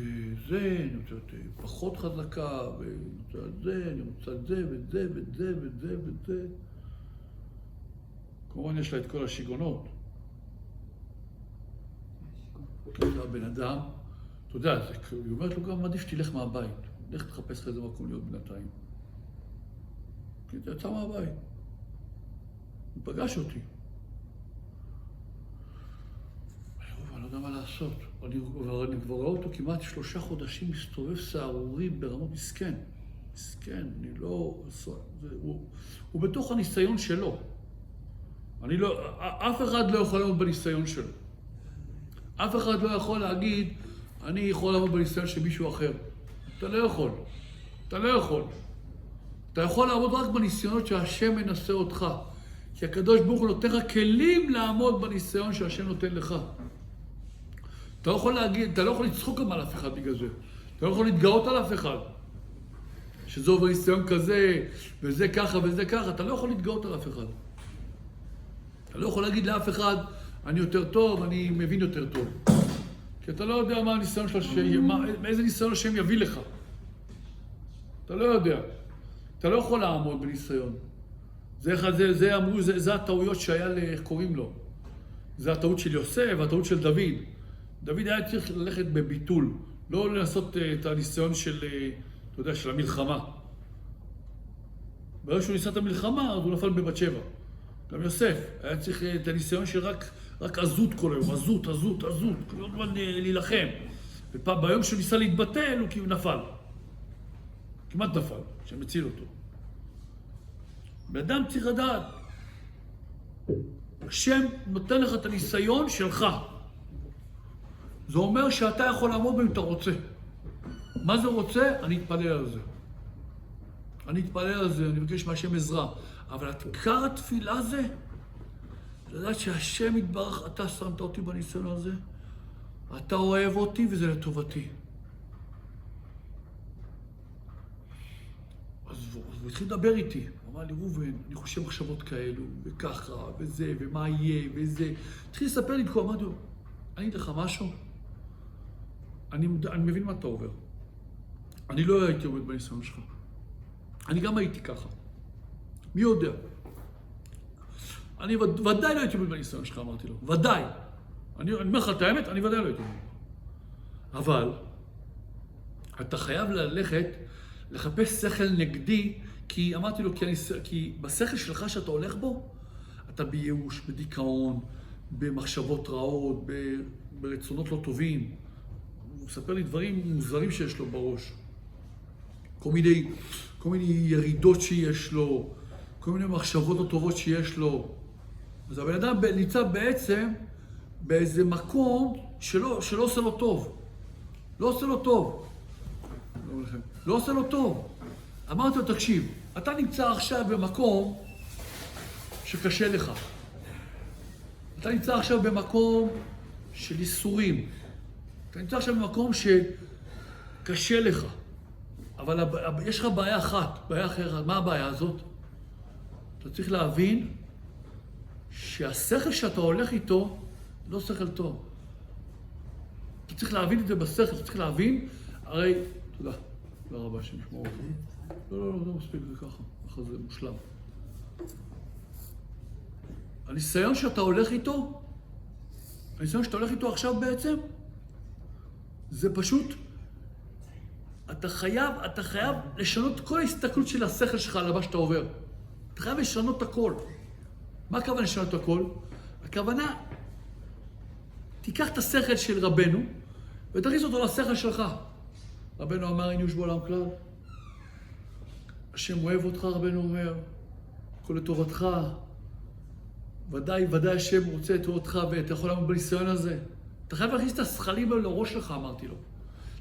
אני רוצה להיות פחות חזקה, ואני רוצה את זה, ואת זה. כמובן יש לה את כל השיגונות. הבן אדם, אתה יודע, היא אומרת לו גם, עדיף שתלך מהבית. לך תחפש לך איזה מקום להיות בינתיים. כי אתה יצא מהבית. הוא פגש אותי. אני לא יודע מה לעשות. אני כבר רואה אותו כמעט 3 חודשים מסתובב סערורי ברמות מסכן. מסכן, אני לא... הוא בתוך הניסיון שלו. אף אחד לא יכול לעמוד בניסיון שלו. אף אחד לא יכול להגיד, אני יכול לעמוד בניסיון של מישהו אחר. אתה לא יכול. אתה יכול לעמוד רק בניסיונות שהשם מנסה אותך. כי הקדוש ברוך הוא נותן לך כלים לעמוד בניסיון שהשם נותן לך. אתה לא יכול להגיד, אתה לא יכול לצחוק גם על אף אחד בגלל זה. אתה לא יכול להתגאות על אף אחד. שזה עובר ניסיון כזה, וזה ככה וזה ככה, אתה לא יכול להתגאות על אף אחד. אתה לא יכול להגיד לאף אחד, אני יותר טוב, אני מבין יותר טוב. כי אתה לא יודע מה הניסיון שלו, איזה ניסיון השם יביא לך. אתה לא יודע. אתה לא יכול לעמוד בניסיון. זה הטעויות שהיה, איך קוראים לו. זה הטעות של יוסף והטעות של דוד. דוד היה צריך ללכת בביטול, לא לנסות את הניסיון של, אתה יודע, של המלחמה. ברגע שהוא ניסה את המלחמה, אז הוא נפל בבת שבע. גם יוסף היה צריך את הניסיון של רק עזות כל היום, עזות, כל הזמן להילחם. וביום שהוא ניסה להתבטל, הוא כאילו נפל. כמעט נפל, שמציל אותו. באדם צריך לדעת. השם נותן לך את הניסיון שלך. זה אומר שאתה יכול לעמוד בו אם אתה רוצה. מה זה רוצה? אני אתפלל על זה. אני מבקש מהשם עזרה. אבל עיקר התפילה זה, לדעת שהשם יתברך, אתה שמת אותי בניסיון הזה, אתה אוהב אותי וזה לטובתי. אז הוא התחיל לדבר איתי. הוא אמר לי, ראובן, אני חושב מחשבות כאלו, וככה, וזה, ומה יהיה, וזה. התחיל לספר לי תקוע, אמרתי לו, אני אגיד לך משהו? אני מבין מה אתה עובר. אני לא הייתי עומד בניסיון שלך. אני גם הייתי ככה. מי יודע? אני ודאי לא הייתי עומד בניסיון שלך, אמרתי לו. ודאי. אני אומר לך את האמת, אני ודאי לא הייתי עומד. אבל אתה חייב ללכת, לחפש שכל נגדי, כי אמרתי לו, כי בשכל שלך שאתה הולך בו, אתה בייאוש, בדיכאון, במחשבות רעות, ברצונות לא טובים. הוא מספר לי דברים מוזרים שיש לו בראש. כל מיני ירידות שיש לו, כל מיני מחשבות לא טובות שיש לו. אז הבן אדם נמצא בעצם באיזה מקום שלא עושה לו טוב. לא עושה לו טוב. אמרתי לו, תקשיב, אתה נמצא עכשיו במקום שקשה לך. אתה נמצא עכשיו במקום של איסורים. אתה נמצא עכשיו במקום שקשה לך. אבל יש לך בעיה אחת, בעיה אחרת. מה הבעיה הזאת? אתה צריך להבין שהשכל שאתה הולך איתו לא שכל טוב. אתה צריך להבין את זה בשכל, אתה צריך להבין, הרי, תודה רבה שנשמור אותך. לא, זה מספיק, זה ככה זה מושלם. הניסיון שאתה הולך איתו, עכשיו בעצם, זה פשוט, אתה חייב לשנות כל ההסתכלות של השכל שלך על מה שאתה עובר. אתה חייב לשנות את הכל. מה הכוונה לשנות את הכל? הכוונה, תיקח את השכל של רבנו ותכניס אותו לשכל שלך. רבנו אמר, אין איש בעולם כלל. השם אוהב אותך, רבנו אומר, הכל לטובתך. ודאי השם רוצה את טובתך ואתה יכול לעמוד בניסיון הזה. אתה חייב להכניס את השכלים לראש שלך, אמרתי לו.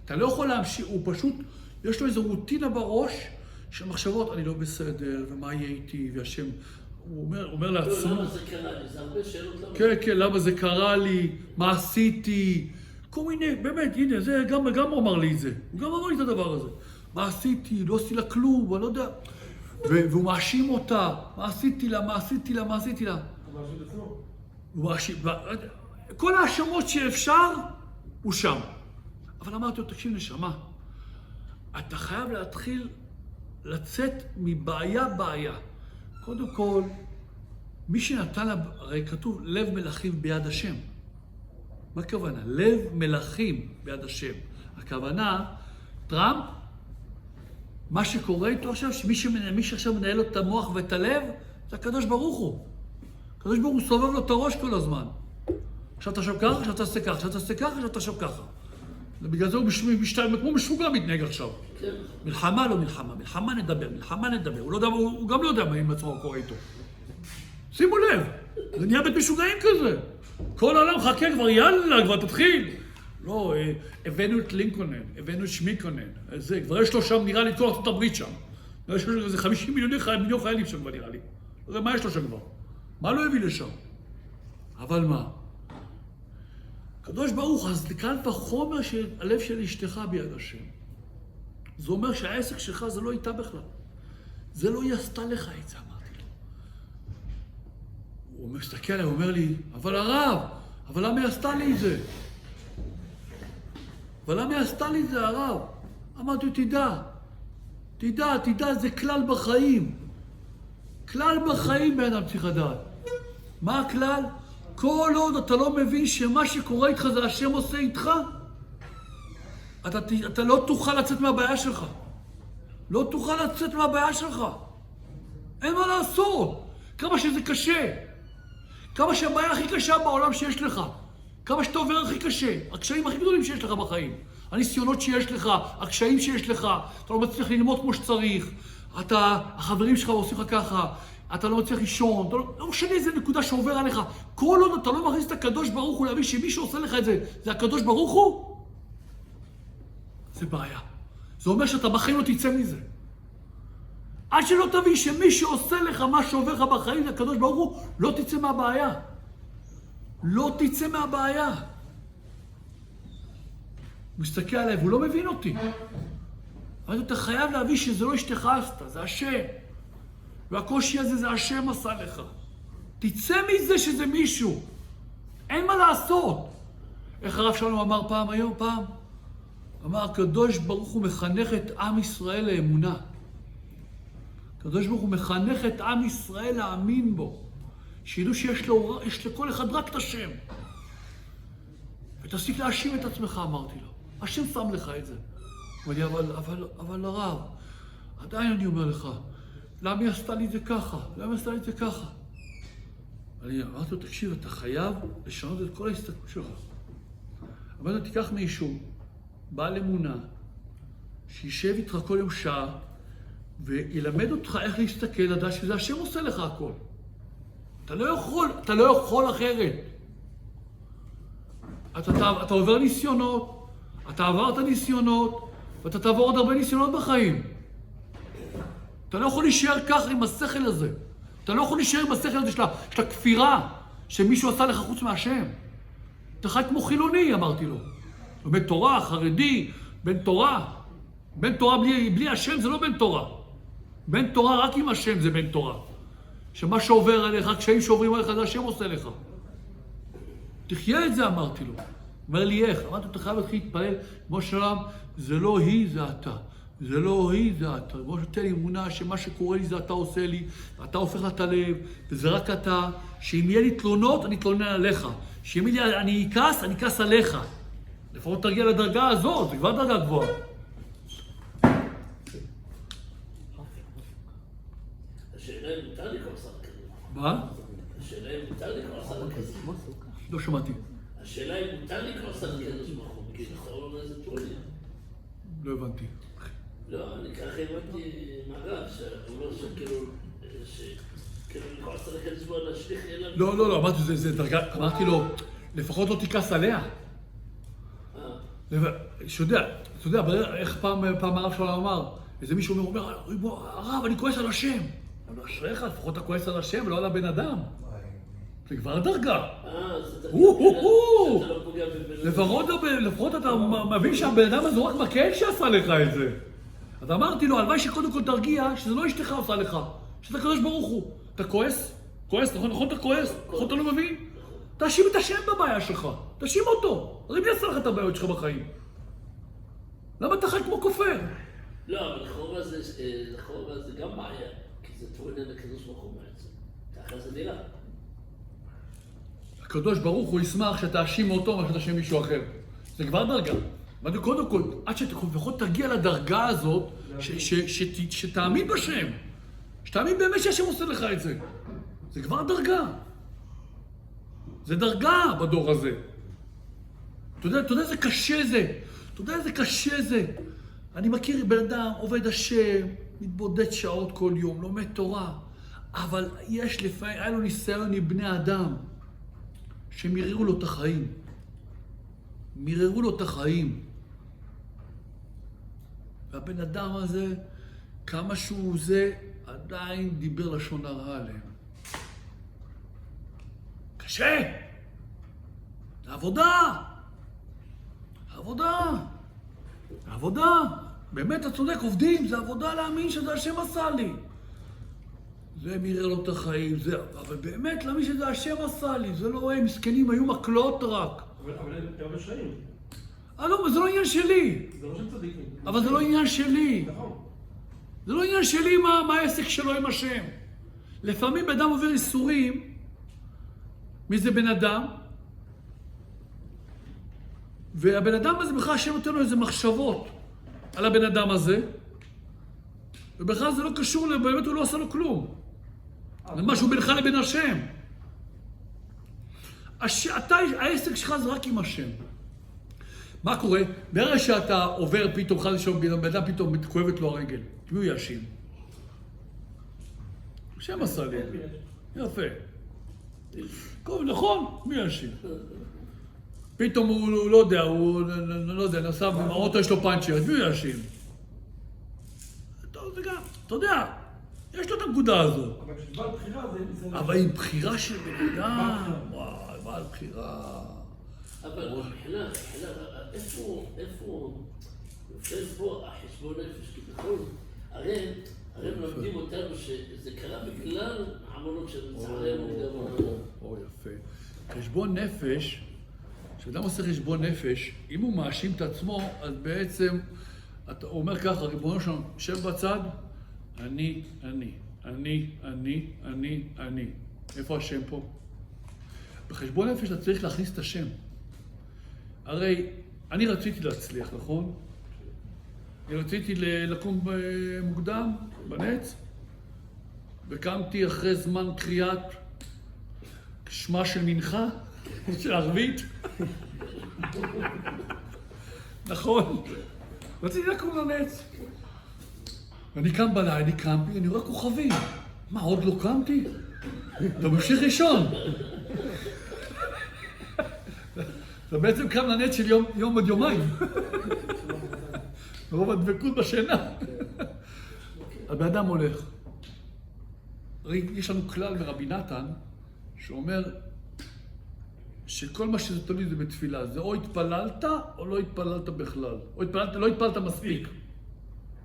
אתה לא יכול להמשיך, הוא פשוט, יש לו איזו רוטינה בראש של מחשבות, אני לא בסדר, ומה יהיה איתי, והשם, הוא אומר לעצמו. למה זה קרה לי? זה הרבה שאלות למה. כן, למה זה קרה לי, מה עשיתי, כל מיני, באמת, הנה, זה גם הוא אמר לי את זה. הוא גם אמר לי את הדבר הזה. מה עשיתי, לא עשיתי לה כלום, אני לא יודע. והוא מאשים אותה, מה עשיתי לה. הוא מאשים את עצמו. הוא מאשים, כל ההאשמות שאפשר, הוא שם. אבל אמרתי לו, תקשיב נשמה, אתה חייב להתחיל לצאת מבעיה. קודם כל, מי שנתן לה, הרי כתוב, לב מלכים ביד השם. מה הכוונה? לב מלכים ביד השם. הכוונה, טראמפ, מה שקורה איתו עכשיו, מי שעכשיו מנהל לו את המוח ואת הלב, זה הקדוש ברוך הוא. הקדוש ברוך הוא סובב לו את הראש כל הזמן. עכשיו אתה שוב ככה, עכשיו אתה עושה ככה, עכשיו אתה עושה ככה, עכשיו אתה שוב ככה. ובגלל זה הוא כמו משוגע מתנהג עכשיו. כן. מלחמה לא מלחמה, מלחמה נדבר. הוא גם לא יודע מה עם עצמו קורה איתו. שימו לב, זה נהיה בית משוגעים כזה. כל העולם חכה כבר, יאללה, כבר תתחיל. לא, הבאנו את לינקולן, הבאנו את שמיקונן. זה, כבר יש לו שם, נראה לי, את כל ארצות הברית שם. יש לו איזה 50 מיליון חיילים שם כבר, נראה לי. לא יודע, מה יש לו שם כבר? מה לא הביא לשם? אבל מה? הקדוש ברוך, אז כאן בחומר שהלב של אשתך ביד השם. זה אומר שהעסק שלך זה לא איתה בכלל. זה לא היא עשתה לך את זה, אמרתי לו. הוא מסתכל עליי, הוא אומר לי, אבל הרב, אבל למה היא עשתה לי את זה? אבל למה היא עשתה לי את זה, הרב? אמרתי לו, תדע, זה כלל בחיים. כלל בחיים בן אדם צריך לדעת. מה הכלל? כל עוד אתה לא מבין שמה שקורה איתך זה השם עושה איתך, אתה לא תוכל לצאת מהבעיה שלך. לא תוכל לצאת מהבעיה שלך. אין מה לעשות. כמה שזה קשה. כמה שהבעיה הכי קשה בעולם שיש לך. כמה שאתה עובר הכי קשה. הקשיים הכי גדולים שיש לך בחיים. הניסיונות שיש לך, הקשיים שיש לך. אתה לא מצליח ללמוד כמו שצריך. החברים שלך עושים לך ככה. אתה לא מצליח לישון. לא משנה איזה נקודה שעובר עליך. כל עוד אתה לא מכניס את הקדוש ברוך הוא להבין שמי שעושה לך את זה, זה הקדוש ברוך הוא. זה בעיה. זה אומר שאתה בחיים לא תצא מזה. עד שלא תבין שמי שעושה לך מה שעובר לך בחיים זה הקדוש ברוך הוא, לא תצא מהבעיה. לא תצא מהבעיה. הוא מסתכל עליי והוא לא מבין אותי. אבל אתה חייב להבין שזה לא אשתך עשתה, זה השם. והקושי הזה זה השם עשה לך. תצא מזה שזה מישהו. אין מה לעשות. איך הרב שלנו אמר פעם? אמר, הקדוש ברוך הוא מחנך את עם ישראל לאמונה. הקדוש ברוך הוא מחנך את עם ישראל להאמין בו. שידעו שיש לכל אחד רק את השם. ותפסיק להאשים את עצמך, אמרתי לו. השם שם לך את זה. הוא אומר לי, אבל הרב, עדיין אני אומר לך, למה היא עשתה לי את זה ככה? אני אמרתי לו, תקשיב, אתה חייב לשנות את כל ההסתכלות שלך. אמרתי לו, תיקח מישהו, בעל אמונה, שישב איתך כל יום שעה, וילמד אותך איך להסתכל, לדעת שזה השם עושה לך הכל. אתה לא יכול אחרת. אתה עובר ניסיונות, אתה עברת ניסיונות, ואתה תעבור עוד הרבה ניסיונות בחיים. אתה לא יכול להישאר ככה עם השכל הזה. אתה לא יכול להישאר עם השכל הזה של הכפירה שמישהו עשה לך חוץ מהשם. אתה חי כמו חילוני, אמרתי לו. בן תורה, חרדי, בן תורה. בן תורה בלי השם זה לא בן תורה. בן תורה רק עם השם זה בן תורה. שמה שעובר עליך, קשיים שעוברים עליך, זה השם עושה לך. תחיה את זה, אמרתי לו. אומר לי, איך? אמרתי לו, אתה חייב להתחיל להתפלל, כמו שלום, זה לא היא, זה אתה. זה לא היא, זה אתה. כמו שתן לי אמונה שמה שקורה לי זה אתה עושה לי, אתה הופך את הלב, וזה רק אתה, שאם יהיה לי תלונות, אני אתלונן עליך. שאם אני אכעס, אני אכעס עליך. לפחות תרגיע לדרגה הזאת, זה כבר דרגה גבוהה. השאלה אם מותר לכעוס על כזה. מה? השאלה אם מותר לכעוס על כזה. לא שמעתי. השאלה אם מותר לכעוס על כזה שמחום, כי זה לא איזה טרוניה. לא הבנתי. לא, אני ככה הבנתי מהרב, שהוא אומר שכאילו לכעוס על כזה שמחום, להשליך אליו. לא, אמרתי, זה דרגה, אמרתי לו, לפחות לא תיכעס עליה. אתה יודע, איך פעם הרב שלנו אמר, איזה מישהו אומר, הרב, אני כועס על השם. אני אומר, אשריך, לפחות אתה כועס על השם ולא על הבן אדם. זה כבר דרגה. זה לפחות אתה מבין שהבן אדם הזה הוא רק מקל שעשה לך את זה. אז אמרתי לו, הלוואי שקודם כל תרגיע, שזה לא אשתך עושה לך, שזה הקדוש ברוך הוא. אתה כועס? נכון אתה כועס? נכון אתה לא מבין? תאשים את השם בבעיה שלך, תאשים אותו. הרי מי עשה לך את הבעיות שלך בחיים? למה אתה חי כמו כופר? לא, אבל לכאורה זה גם בעיה, כי זה טרוניה לקדוש ברוך הוא בעצם. ככה זה נראה. הקדוש ברוך הוא ישמח שתאשים אותו מה שתאשים מישהו אחר. זה כבר דרגה. אבל קודם כל, עד שלפחות תגיע לדרגה הזאת, שתאמין בשם. שתאמין באמת שהשם עושה לך את זה. זה כבר דרגה. זה דרגה בדור הזה. אתה יודע איזה קשה זה. אתה יודע איזה קשה זה. אני מכיר בן אדם, עובד השם, מתבודד שעות כל יום, לומד תורה. אבל יש לפעמים, היה לו ניסיון עם בני אדם. שמיררו לו את החיים. מיררו לו את החיים. והבן אדם הזה, כמה שהוא זה, עדיין דיבר לשון הרע עליהם. קשה! זה עבודה! עבודה! עבודה! באמת, אתה צודק, עובדים, זה עבודה להאמין שזה השם עשה לי. זה מירר לו את החיים, זה... אבל באמת, להאמין שזה השם עשה לי, זה לא הם, מסכנים, היו מקלות רק. אבל הם הרבה שעים. לא, זה לא עניין שלי. זה לא שם צדיקים. אבל זה לא עניין שלי. נכון. זה לא עניין שלי מה העסק שלו עם השם. לפעמים בן אדם עובר איסורים, מי זה בן אדם? והבן אדם הזה בכלל השם נותן לו איזה מחשבות על הבן אדם הזה, ובכלל זה לא קשור, באמת הוא לא עשה לו כלום. זה משהו בינך לבין השם. העסק שלך זה רק עם השם. מה קורה? ברגע שאתה עובר פתאום חד ושלום, בן אדם פתאום כואבת לו הרגל. מי הוא יאשים? השם עשה לי. יפה. טוב, נכון, מי יאשים? פתאום הוא לא יודע, הוא לא יודע, נסע במאוטו יש לו פאנצ'ר, מי הוא יאשים? טוב, זה גם, אתה יודע, יש לו את הנקודה הזו. אבל כשבעל בחירה זה... אבל עם בחירה של בן אדם, וואי, בעל בחירה. אבל מבחינה, איפה החשבון נפש, כי בכל, הרי מלמדים אותנו שזה קרה בגלל העמונות של צערנו וגמרנו. או, יפה. חשבון נפש, כשאדם עושה חשבון נפש, אם הוא מאשים את עצמו, אז בעצם, הוא אומר ככה, ריבונו שלנו, שב בצד, אני. איפה השם פה? בחשבון נפש אתה צריך להכניס את השם. הרי אני רציתי להצליח, נכון? אני רציתי לקום מוקדם, בנץ, וקמתי אחרי זמן קריאת שמה של מנחה, של ערבית. נכון, רציתי לקום לנץ. ואני קם בלילה, אני קמתי, אני רואה כוכבים. מה, עוד לא קמתי? אתה ממשיך ראשון. אתה בעצם קם לנץ של יום עד יומיים. מרוב הדבקות בשינה. הבן אדם הולך. יש לנו כלל מרבי נתן, שאומר שכל מה שזה תלוי זה בתפילה. זה או התפללת או לא התפללת בכלל. או לא התפללת מספיק.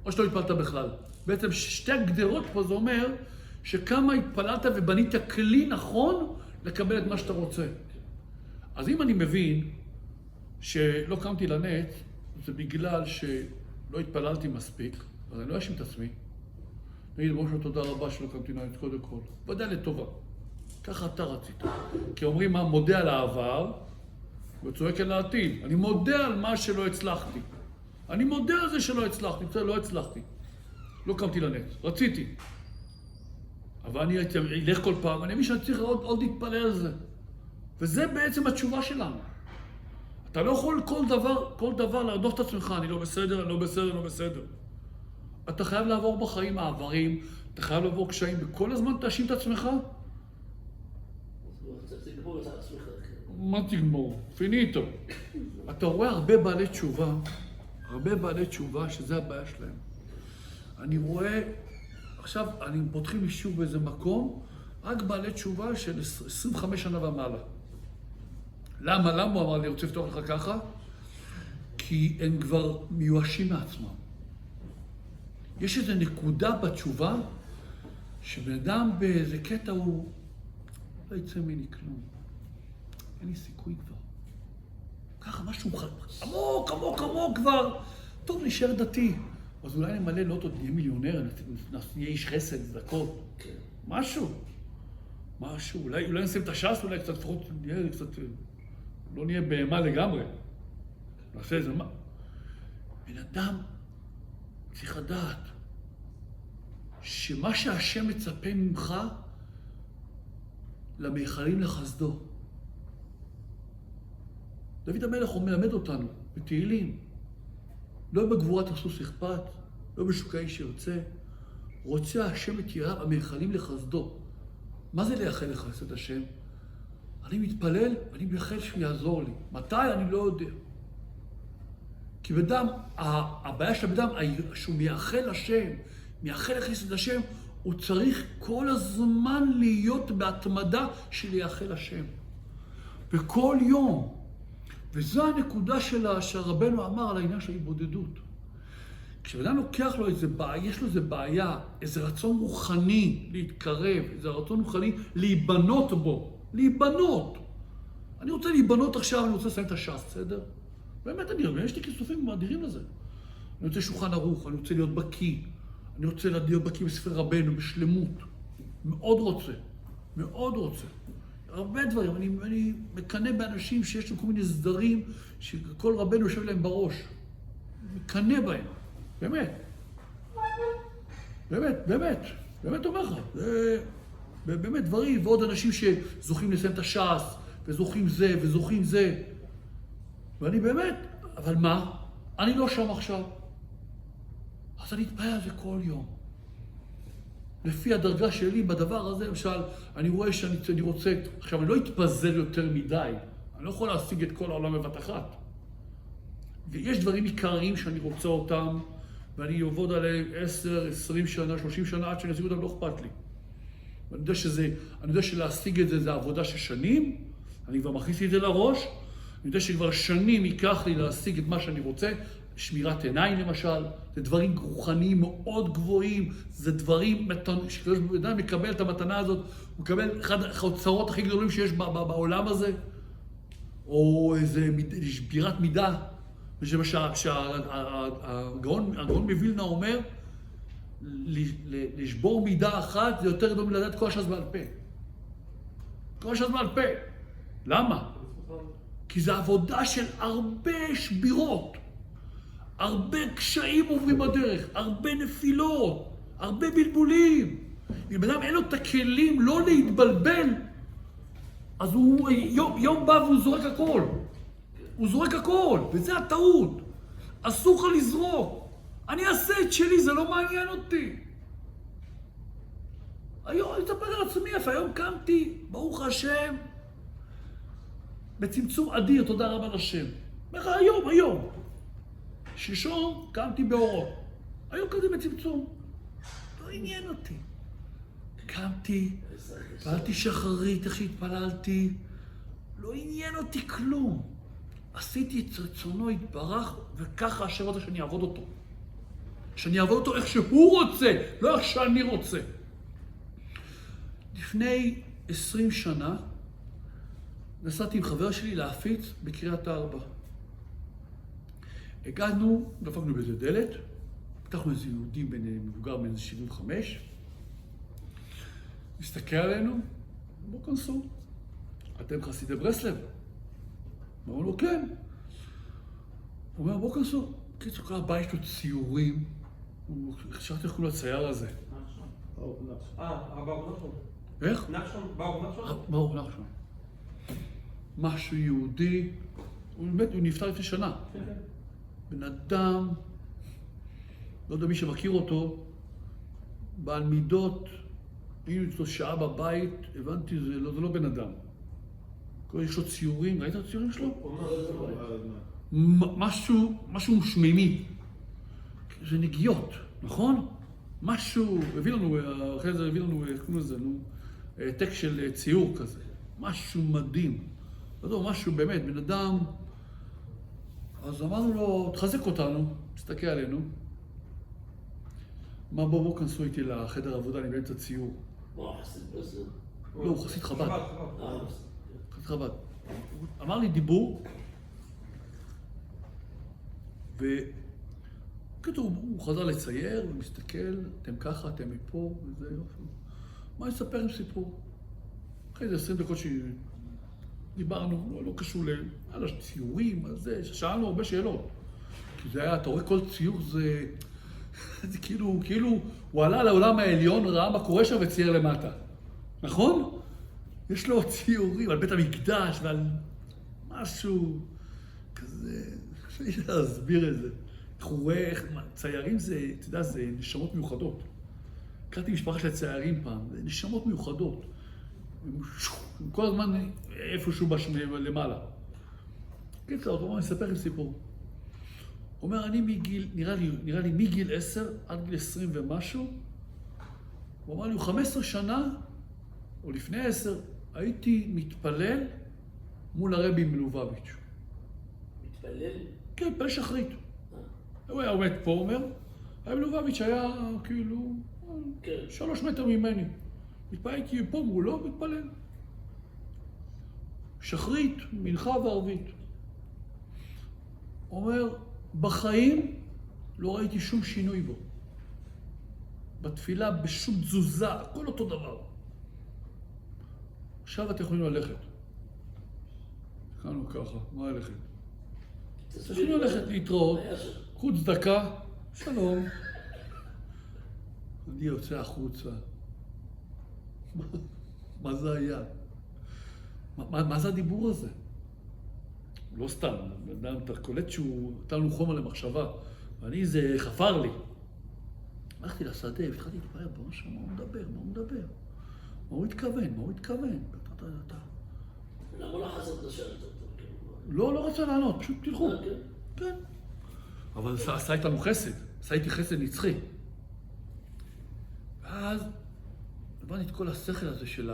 או שלא התפללת בכלל. בעצם שתי הגדרות פה זה אומר שכמה התפללת ובנית כלי נכון לקבל את מה שאתה רוצה. אז אם אני מבין שלא קמתי לנץ, זה בגלל שלא התפללתי מספיק, אז אני לא אשים את עצמי. נגיד, משה, תודה רבה שלא קמתי לנץ קודם כל. ודאי לטובה. ככה אתה רצית. כי אומרים מה, מודה על העבר וצועק על העתיד. אני מודה על מה שלא הצלחתי. אני מודה על זה שלא הצלחתי, בסדר, לא הצלחתי. לא קמתי לנץ, רציתי. אבל אני אלך כל פעם, אני מבין שאני צריך עוד להתפלל על זה. וזה בעצם התשובה שלנו. אתה לא יכול כל דבר להרדוף את עצמך, אני לא בסדר, אני לא בסדר, אני לא בסדר. אתה חייב לעבור בחיים העברים, אתה חייב לעבור קשיים, וכל הזמן תאשים את עצמך. תגמור את עצמך. מה תגמור? פיניטו. אתה רואה הרבה בעלי תשובה שזה הבעיה שלהם. אני רואה, עכשיו אני פותחים אישור באיזה מקום, רק בעלי תשובה של 25 שנה ומעלה. למה הוא אמר לי, רוצה לפתוח לך ככה? כי הם כבר מיואשים מעצמם. יש איזו נקודה בתשובה, שבן אדם באיזה קטע הוא לא יצא ממני כלום. אין לי סיכוי כבר. ככה משהו עמוק כבר. טוב, נשאר דתי. אז אולי נמלא לוטו, נהיה מיליונר, נהיה איש חסד, צדקות. משהו. אולי נשים את הש"ס, אולי קצת לפחות נהיה קצת... לא נהיה בהמה לגמרי. נעשה איזה מה. בן אדם צריך לדעת שמה שהשם מצפה ממך למייחלים לחסדו. דוד המלך הוא מלמד אותנו בתהילים. לא בגבורת הסוס אכפת, לא בשוקי איש ירצה. רוצה השם את יראיו המייחלים לחסדו. מה זה לייחל לחסד השם? אני מתפלל, אני מייחל שהוא יעזור לי. מתי? אני לא יודע. כי בדם, הבעיה של הבדם, שהוא מייחל השם, מייחל לחסד השם, הוא צריך כל הזמן להיות בהתמדה של לייחל השם. וכל יום. וזו הנקודה שהרבנו אמר על העניין של ההתבודדות. כשבן אדם לוקח לו איזה בעיה, יש לו איזה בעיה, איזה רצון רוחני להתקרב, איזה רצון רוחני להיבנות בו, להיבנות. אני רוצה להיבנות עכשיו, אני רוצה לסיים את הש"ס, בסדר? באמת, יש לי כיסופים אדירים לזה. אני רוצה שולחן ערוך, אני רוצה להיות בקיא, אני רוצה להיות בקיא בספר רבנו, בשלמות. מאוד רוצה, מאוד רוצה. הרבה דברים, אני מקנא באנשים שיש להם כל מיני סדרים שכל רבנו יושב להם בראש. מקנא בהם, באמת. באמת אומר לך. זה באמת דברים, ועוד אנשים שזוכים לסיים את הש"ס, וזוכים זה, וזוכים זה. ואני באמת, אבל מה? אני לא שם עכשיו. אז אני אתפעל על זה כל יום. לפי הדרגה שלי בדבר הזה, למשל, אני רואה שאני רוצה, עכשיו אני לא אתפזר יותר מדי, אני לא יכול להשיג את כל העולם בבת אחת. ויש דברים עיקריים שאני רוצה אותם, ואני אעבוד עליהם 10, 20 שנה, 30 שנה, עד שאני אשיג אותם, לא אכפת לי. ואני יודע שלהשיג את זה, זה עבודה של שנים, אני כבר מכניס את זה לראש, אני יודע שכבר שנים ייקח לי להשיג את מה שאני רוצה, שמירת עיניים למשל, זה דברים רוחניים מאוד גבוהים, זה דברים, כשאדם מקבל את המתנה הזאת, הוא מקבל אחד האוצרות הכי גדולים שיש בעולם הזה, או איזה שבירת מידה, שהגאון מווילנה אומר, לשבור מידה אחת זה יותר גדול מלדעת כל הש"ס בעל פה. כל הש"ס בעל פה. למה? כי זה עבודה של הרבה שבירות. הרבה קשיים עוברים בדרך, הרבה נפילות, הרבה בלבולים. אם אדם אין לו את הכלים לא להתבלבל, אז הוא יום בא והוא זורק הכל. הוא זורק הכל, וזה הטעות. אסור לך לזרוק. אני אעשה את שלי, זה לא מעניין אותי. היום, אני אספר על עצמי, היום קמתי, ברוך השם, בצמצום אדיר, תודה רבה לשם. היום. שלשום קמתי באורות. היום קמתי בצמצום. לא עניין אותי. קמתי, התפללתי שחרית, איך שהתפללתי. לא עניין אותי כלום. עשיתי את רצונו יתברך, וככה השם רוצה שאני אעבוד אותו. שאני אעבוד אותו איך שהוא רוצה, לא איך שאני רוצה. לפני 20 שנה, נסעתי עם חבר שלי להפיץ בקריית ארבע. הגענו, דפקנו באיזה דלת, פתחנו איזה יהודי מבוגר בן 75, הסתכל עלינו, בוא כנסו, אתם חסידי ברסלב? אמרנו לו, כן. הוא אומר, בוא כנסו. קיצור, כל הבית שלו ציורים, חשבתי איך כולו הצייר הזה. ברוך נחשון. איך? ברוך נחשון? ברוך נחשון. משהו יהודי, הוא נפטר לפני שנה. בן אדם, לא יודע מי שמכיר אותו, בעל מידות, היינו אצלו שעה בבית, הבנתי, זה לא בן אדם. יש לו ציורים, ראית את הציורים שלו? משהו שמימי. זה נגיעות, נכון? משהו, אחרי זה הביא לנו, כמו זה, טקסט של ציור כזה. משהו מדהים. לא יודע, משהו באמת, בן אדם. אז אמרנו לו, תחזק אותנו, תסתכל עלינו. מה בוא כנסו איתי לחדר עבודה, אני באמצע ציור. לא, הוא חסיד חב"ד. חסיד חב"ד. אמר לי דיבור, וכתוב, הוא חזר לצייר, ומסתכל, אתם ככה, אתם מפה, וזה יופי. מה אספר עם סיפור? אחרי זה 20 דקות שדיברנו, לא קשור על הציורים, על זה, שאלנו הרבה שאלות. כי זה היה, אתה רואה כל ציור זה כאילו, הוא עלה לעולם העליון, ראה מה קורה שם וצייר למטה. נכון? יש לו ציורים על בית המקדש ועל משהו כזה, אפשר להסביר את זה. הוא רואה איך, ציירים זה, אתה יודע, זה נשמות מיוחדות. קראתי משפחה של ציירים פעם, זה נשמות מיוחדות. הם כל הזמן איפשהו למעלה. קיצר, הוא אומר, אני אספר עם סיפור. הוא אומר, אני מגיל, נראה לי מגיל 10 עד גיל 20 ומשהו, הוא אמר לי, 15 שנה, או לפני 10, הייתי מתפלל מול הרבי מלובביץ'. מתפלל? כן, מתפלל שחרית. הוא היה עומד פה, אומר, הרב לובביץ' היה כאילו כן. 3 מטר ממני. מתפלל כי פה מולו, מתפלל. שחרית, מנחה וערבית. אומר, בחיים לא ראיתי שום שינוי בו. בתפילה, בשום תזוזה, הכל אותו דבר. עכשיו אתם יכולים ללכת. כאנו ככה, מה ללכת? אתם יכולים ללכת להתראות, קחו צדקה, שלום. אני יוצא החוצה. מה זה היה? מה זה הדיבור הזה? לא סתם, אדם, אתה קולט שהוא נתן לנו חומר למחשבה, ואני, זה חפר לי. הלכתי לשדה, והתחלתי להתפלל, בוא נשמע, מה הוא מדבר? מה הוא התכוון? למה לא חזרת לשאלת אותו? לא רצה לענות, פשוט תלכו. כן. אבל עשה איתנו חסד, עשה איתי חסד נצחי. ואז הבנתי את כל השכל הזה של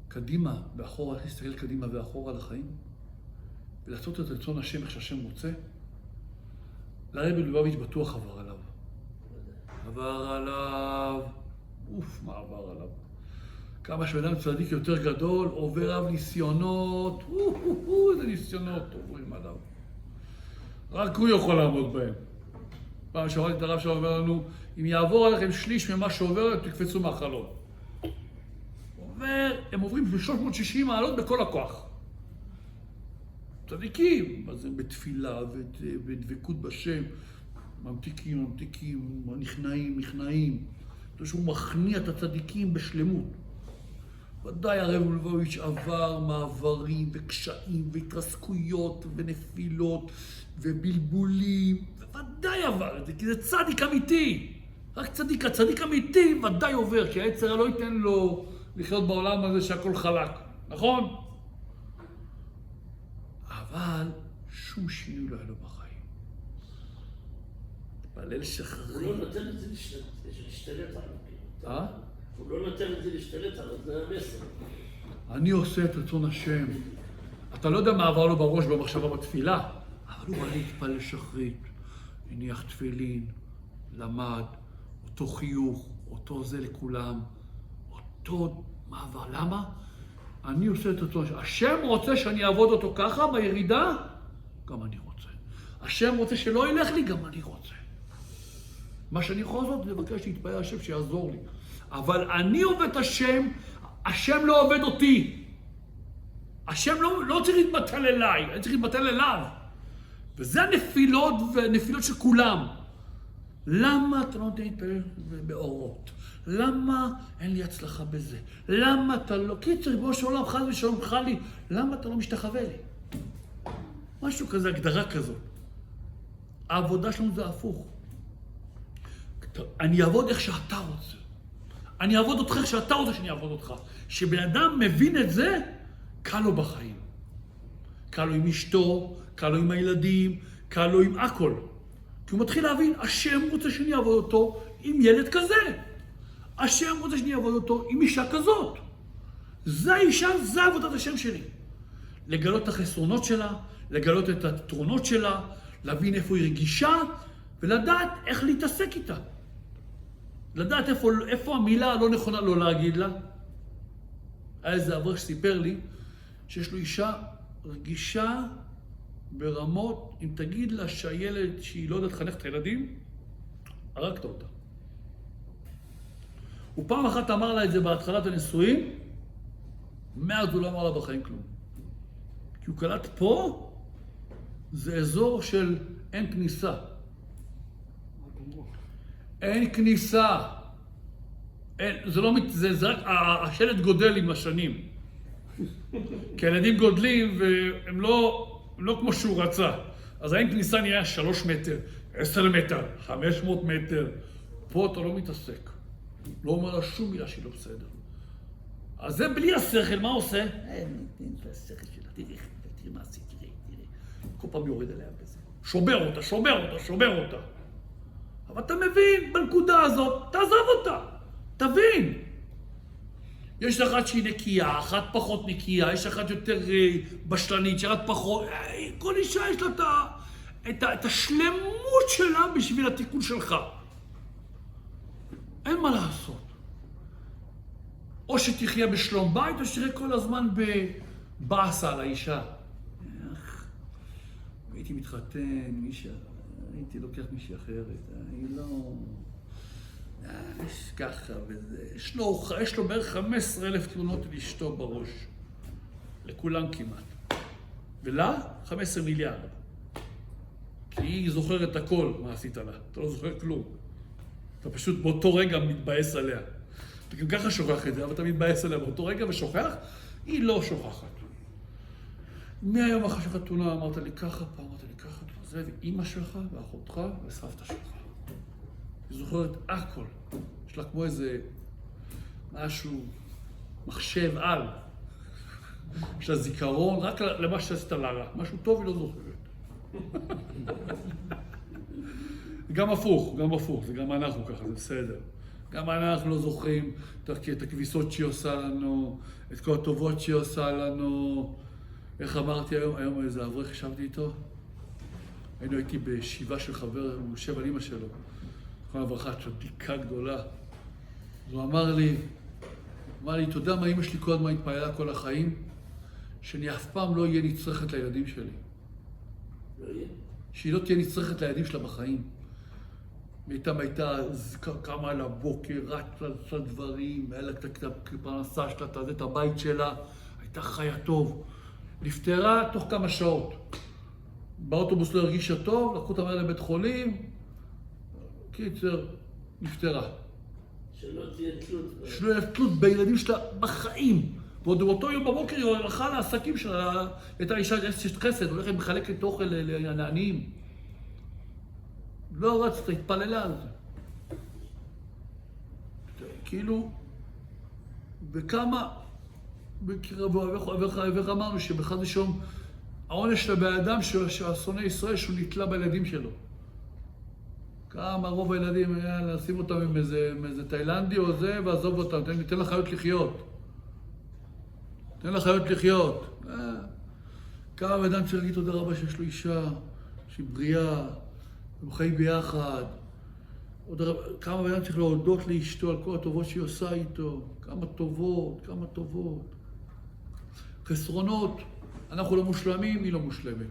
הקדימה ואחורה, איך להסתכל קדימה ואחורה לחיים, ולעשות את רצון השם איך שהשם רוצה. לרב לובביץ' בטוח עבר עליו. מה עבר עליו? כמה שאדם צדיק יותר גדול, עובר עליו ניסיונות, איזה ניסיונות עוברים עליו. רק הוא יכול לעמוד בהם. פעם שמעתי את הרב שאומר לנו, אם יעבור עליכם שליש ממה שעובר, תקפצו מהחלום. הם עוברים ב-360 מעלות בכל הכוח. צדיקים, מה זה בתפילה ודבקות בשם, ממתיקים, נכנעים. שהוא מכניע את הצדיקים בשלמות. ודאי הרב לובביץ' עבר מעברים וקשיים והתרסקויות ונפילות ובלבולים, ודאי עבר את זה, כי זה צדיק אמיתי. רק הצדיק אמיתי ודאי עובר, כי היצר לא ייתן לו לחיות בעולם הזה שהכל חלק, נכון? אבל שום שינוי לא היה לו בחיים. התפלל שחרית. הוא לא נותן את זה להשתלט עליו. הוא לא נותן את זה להשתלט עליו, זה המסר. אני עושה את רצון השם. אתה לא יודע מה עבר לו בראש במחשבה בתפילה, אבל הוא בא להתפלל שחרית, הניח תפילין, למד, אותו חיוך, אותו זה לכולם, אותו מעבר. למה? אני עושה את רצון השם. השם רוצה שאני אעבוד אותו ככה בירידה, גם אני רוצה. השם רוצה שלא ילך לי, גם אני רוצה. מה שאני יכול לעשות, לבקש להתפלל השם שיעזור לי. אבל אני עובד את השם, השם לא עובד אותי. השם לא צריך להתבטל אליי, אני צריך להתבטל אליו. וזה הנפילות והנפילות של כולם. למה אתה לא נותן להתפלל באורות? למה אין לי הצלחה בזה? למה אתה לא... קיצר, בוא שעולם חד ושלום חלי, למה אתה לא משתחווה לי? משהו כזה, הגדרה כזאת. העבודה שלנו זה הפוך. אני אעבוד איך שאתה רוצה. אני אעבוד אותך איך שאתה רוצה שאני אעבוד אותך. שבן אדם מבין את זה, קל לו בחיים. קל לו עם אשתו, קל לו עם הילדים, קל לו עם הכל. כי הוא מתחיל להבין, השם רוצה שאני אעבוד אותו עם ילד כזה. השם רוצה שאני אעבוד אותו עם אישה כזאת. זה האישה, זה עבודת השם שלי. לגלות את החסרונות שלה, לגלות את התרונות שלה, להבין איפה היא רגישה, ולדעת איך להתעסק איתה. לדעת איפה המילה הלא נכונה לא להגיד לה. היה איזה אברך שסיפר לי שיש לו אישה רגישה ברמות, אם תגיד לה שהילד שהיא לא יודעת לחנך את הילדים, הרגת אותה. הוא פעם אחת אמר לה את זה בהתחלת הנישואים, מאז הוא לא אמר לה בחיים כלום. כי הוא קלט פה, זה אזור של אין כניסה. אין כניסה. זה רק, השלט גודל עם השנים. כי הילדים גודלים והם לא כמו שהוא רצה. אז האין כניסה נהיה 3 מטר, 10 מטר, 500 מטר. פה אתה לא מתעסק. לא אומר לה שום מילה שהיא לא בסדר. אז זה בלי השכל, מה עושה? זה השכל שלה, תראי מה עשית, תראי. כל פעם יורד עליה בזה. שובר אותה. אבל אתה מבין, בנקודה הזאת, תעזוב אותה. תבין. יש אחת שהיא נקייה, אחת פחות נקייה, יש אחת יותר בשלנית, שאחת פחות... כל אישה יש לה את השלמות שלה בשביל התיקון שלך. אין מה לעשות. או שתחיה בשלום בית, או שתראה כל הזמן בבאסה על האישה. הייתי מתחתן, הייתי לוקח מישהי אחרת, היא לא... יש ככה וזה... יש לו בערך 15,000 תלונות על אשתו בראש. לכולם כמעט. ולה? 15 מיליארד. כי היא זוכרת הכל, מה עשית לה. אתה לא זוכר כלום. אתה פשוט באותו רגע מתבאס עליה. אתה גם ככה שוכח את זה, אבל אתה מתבאס עליה באותו רגע ושוכח, היא לא שוכחת. מהיום אחרי שחתונה אמרת לי ככה, פעם אמרת לי ככה, זה ואימא שלך ואחותך וסבתא שלך. היא זוכרת הכל. יש לה כמו איזה משהו, מחשב על. יש לה זיכרון רק למה שעשית לה רע. משהו טוב היא לא זוכרת. גם הפוך, זה גם אנחנו ככה, זה בסדר. גם אנחנו לא זוכרים את הכביסות שהיא עושה לנו, את כל הטובות שהיא עושה לנו. איך אמרתי היום איזה אברך ישבתי איתו? הייתי בישיבה של חבר, הוא יושב על אמא שלו. כל הברכה, צדיקה גדולה. אז הוא אמר לי, אתה יודע מה אמא שלי כל הזמן התפעלה כל החיים? שאני אף פעם לא אהיה נצרכת לילדים שלי. לא יהיה? שהיא לא תהיה נצרכת לילדים שלה בחיים. הייתה קמה על הבוקר, רצה דברים, היה לה את הפרנסה שלה, את הבית שלה, הייתה חיה טוב. נפטרה תוך כמה שעות. באוטובוס לא הרגישה טוב, לקחו אותה לבית חולים, קיצר, נפטרה. שלא תהיה תלות. שלא תהיה תלות בילדים שלה בחיים. ועוד באותו יום בבוקר היא הלכה לעסקים שלה, הייתה אישה אשת חסד, הולכת מחלקת אוכל לעניים. לא רצת, התפללה על זה. כאילו, וכמה, ואיך אמרנו שבאחד ראשון, העונש של האדם שהשונא ישראל שהוא נתלה בילדים שלו. כמה רוב הילדים היה לשים אותם עם איזה תאילנדי או זה, ועזוב אותם, תן לחיות לחיות. תן לחיות לחיות. כמה אדם צריך להגיד תודה רבה שיש לו אישה, שהיא בריאה, הם חיים ביחד. כמה אדם צריך להודות לאשתו על כל הטובות שהיא עושה איתו. כמה טובות. חסרונות, אנחנו לא מושלמים, היא לא מושלמת.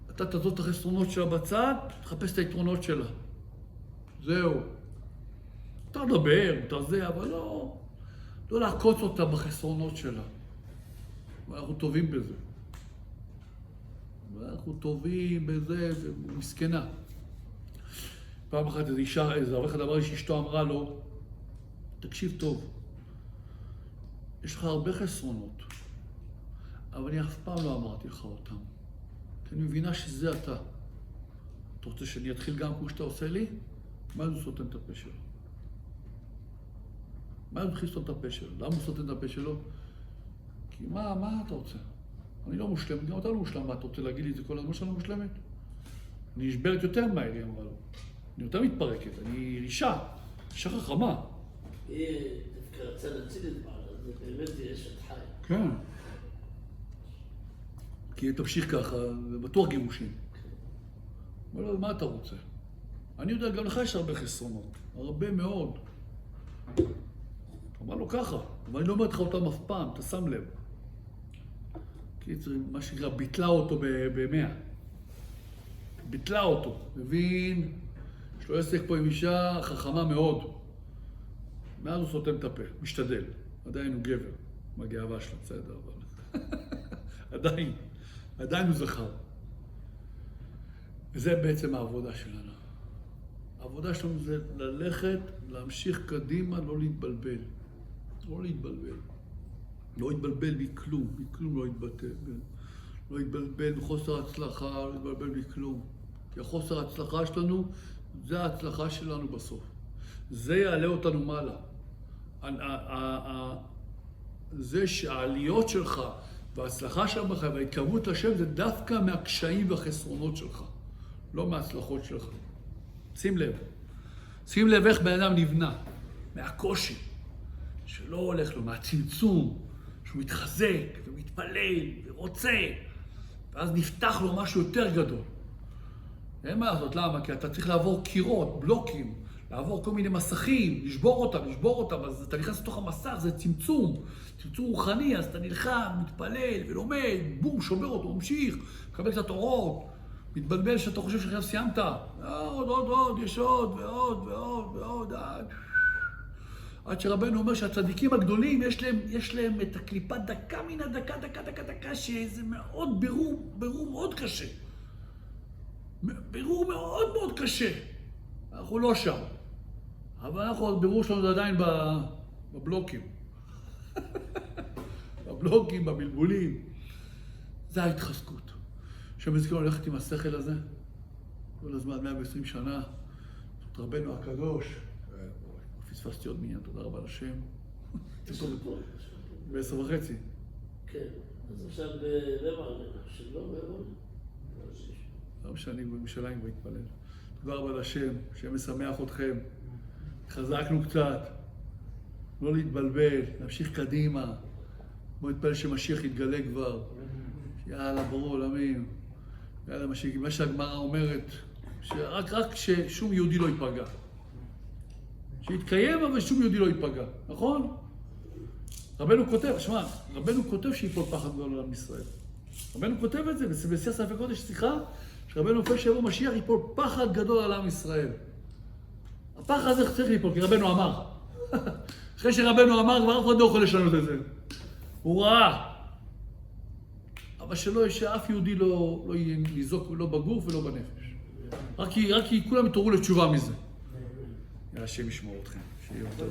אתה תעזוב את החסרונות שלה בצד, תחפש את היתרונות שלה. זהו. אתה מדבר, אתה זה, אבל לא לעקוץ אותה בחסרונות שלה. ואנחנו טובים בזה. ומסכנה. פעם אחת איזה אברך אמר לי שאשתו אמרה לו, תקשיב טוב, יש לך הרבה חסרונות, אבל אני אף פעם לא אמרתי לך אותם. כי אני מבינה שזה אתה. אתה רוצה שאני אתחיל גם כמו שאתה עושה לי? מה הוא סותם את הפה שלו? מה הוא מתחיל לסותם את הפה שלו? למה הוא סותם את הפה שלו? כי מה אתה רוצה? אני לא מושלמת, גם אתה לא מושלם. מה, אתה רוצה להגיד לי את זה כל הזמן שאני לא מושלמת? אני נשברת יותר מהר, היא אמרה לו. אני יותר מתפרקת, אני אישה חכמה. היא דווקא רצה להציל את בעלה, זה באמת היא אשת חיה. כן. כי תמשיך ככה, זה בטוח גירושים. אבל לא, מה אתה רוצה? אני יודע, גם לך יש הרבה חסרונות, הרבה מאוד. אמר לו ככה, אבל אני לא אומר לך אותם אף פעם, אתה שם לב. כי זה מה שנקרא, ביטלה אותו ב-100. ביטלה אותו, מבין? יש לו עסק פה עם אישה חכמה מאוד. מאז הוא סותם את הפה, משתדל. עדיין הוא גבר, מהגאווה שלו, בסדר, אבל... עדיין הוא זכר. וזה בעצם העבודה שלנו. העבודה שלנו זה ללכת, להמשיך קדימה, לא להתבלבל. לא להתבלבל מכלום לא להתבלבל. לא להתבלבל מחוסר הצלחה, לא להתבלבל מכלום. כי החוסר ההצלחה שלנו, זה ההצלחה שלנו בסוף. זה יעלה אותנו מעלה. זה שהעליות שלך וההצלחה שלך וההתקרבות לשם זה דווקא מהקשיים והחסרונות שלך, לא מההצלחות שלך. שים לב איך בן אדם נבנה, מהקושי, שלא הולך לו, מהצמצום, שהוא מתחזק ומתפלל ורוצה, ואז נפתח לו משהו יותר גדול. אין מה לעשות, למה? כי אתה צריך לעבור קירות, בלוקים, לעבור כל מיני מסכים, לשבור אותם, אז אתה נכנס לתוך המסך, זה צמצום רוחני, אז אתה נלחם, מתפלל ולומד, בום, שובר אותו, ממשיך, מקבל קצת אורות, מתבלבל שאתה חושב שעכשיו סיימת, עוד, יש ועוד, עד שרבנו אומר שהצדיקים הגדולים, יש להם את הקליפת דקה מן הדקה, שזה מאוד בירור מאוד קשה. בירור מאוד קשה. אנחנו לא שם. אבל הבירור שלנו זה עדיין בבלוקים. בבלוקים, בבלבולים. זה ההתחזקות. שמזכיר ללכת עם השכל הזה, כל הזמן 120 שנה, זאת רבנו הקדוש. פספסתי עוד מניין, תודה רבה לשם. ב10:30. כן, אז עכשיו ברבע, שלא ברבע. לא משנה, בירושלים כבר התפלל. תודה רבה לשם, שמשמח אתכם. חזקנו קצת, לא להתבלבל, להמשיך קדימה. בואו נתפלל שמשיח יתגלה כבר. יאללה, ברור עולמים. יאללה, משיח, מה שהגמרא אומרת, רק ששום יהודי לא ייפגע. שיתקיים, אבל שום יהודי לא ייפגע, נכון? רבנו כותב שיפול פחד גדול על עם ישראל. רבנו כותב את זה, בספר ספר קודש, שיחה, שרבנו נופל שיבוא משיח, ייפול פחד גדול על עם ישראל. הפחד הזה צריך ליפול, כי רבנו אמר. אחרי שרבנו אמר, כבר אף אחד לא יכול לשנות את זה. הוא ראה. אבל שאף יהודי לא ניזוק, לא בגוף ולא בנפש. רק כי כולם יתעוררו לתשובה מזה. השם ישמור אתכם. שיהיה טוב.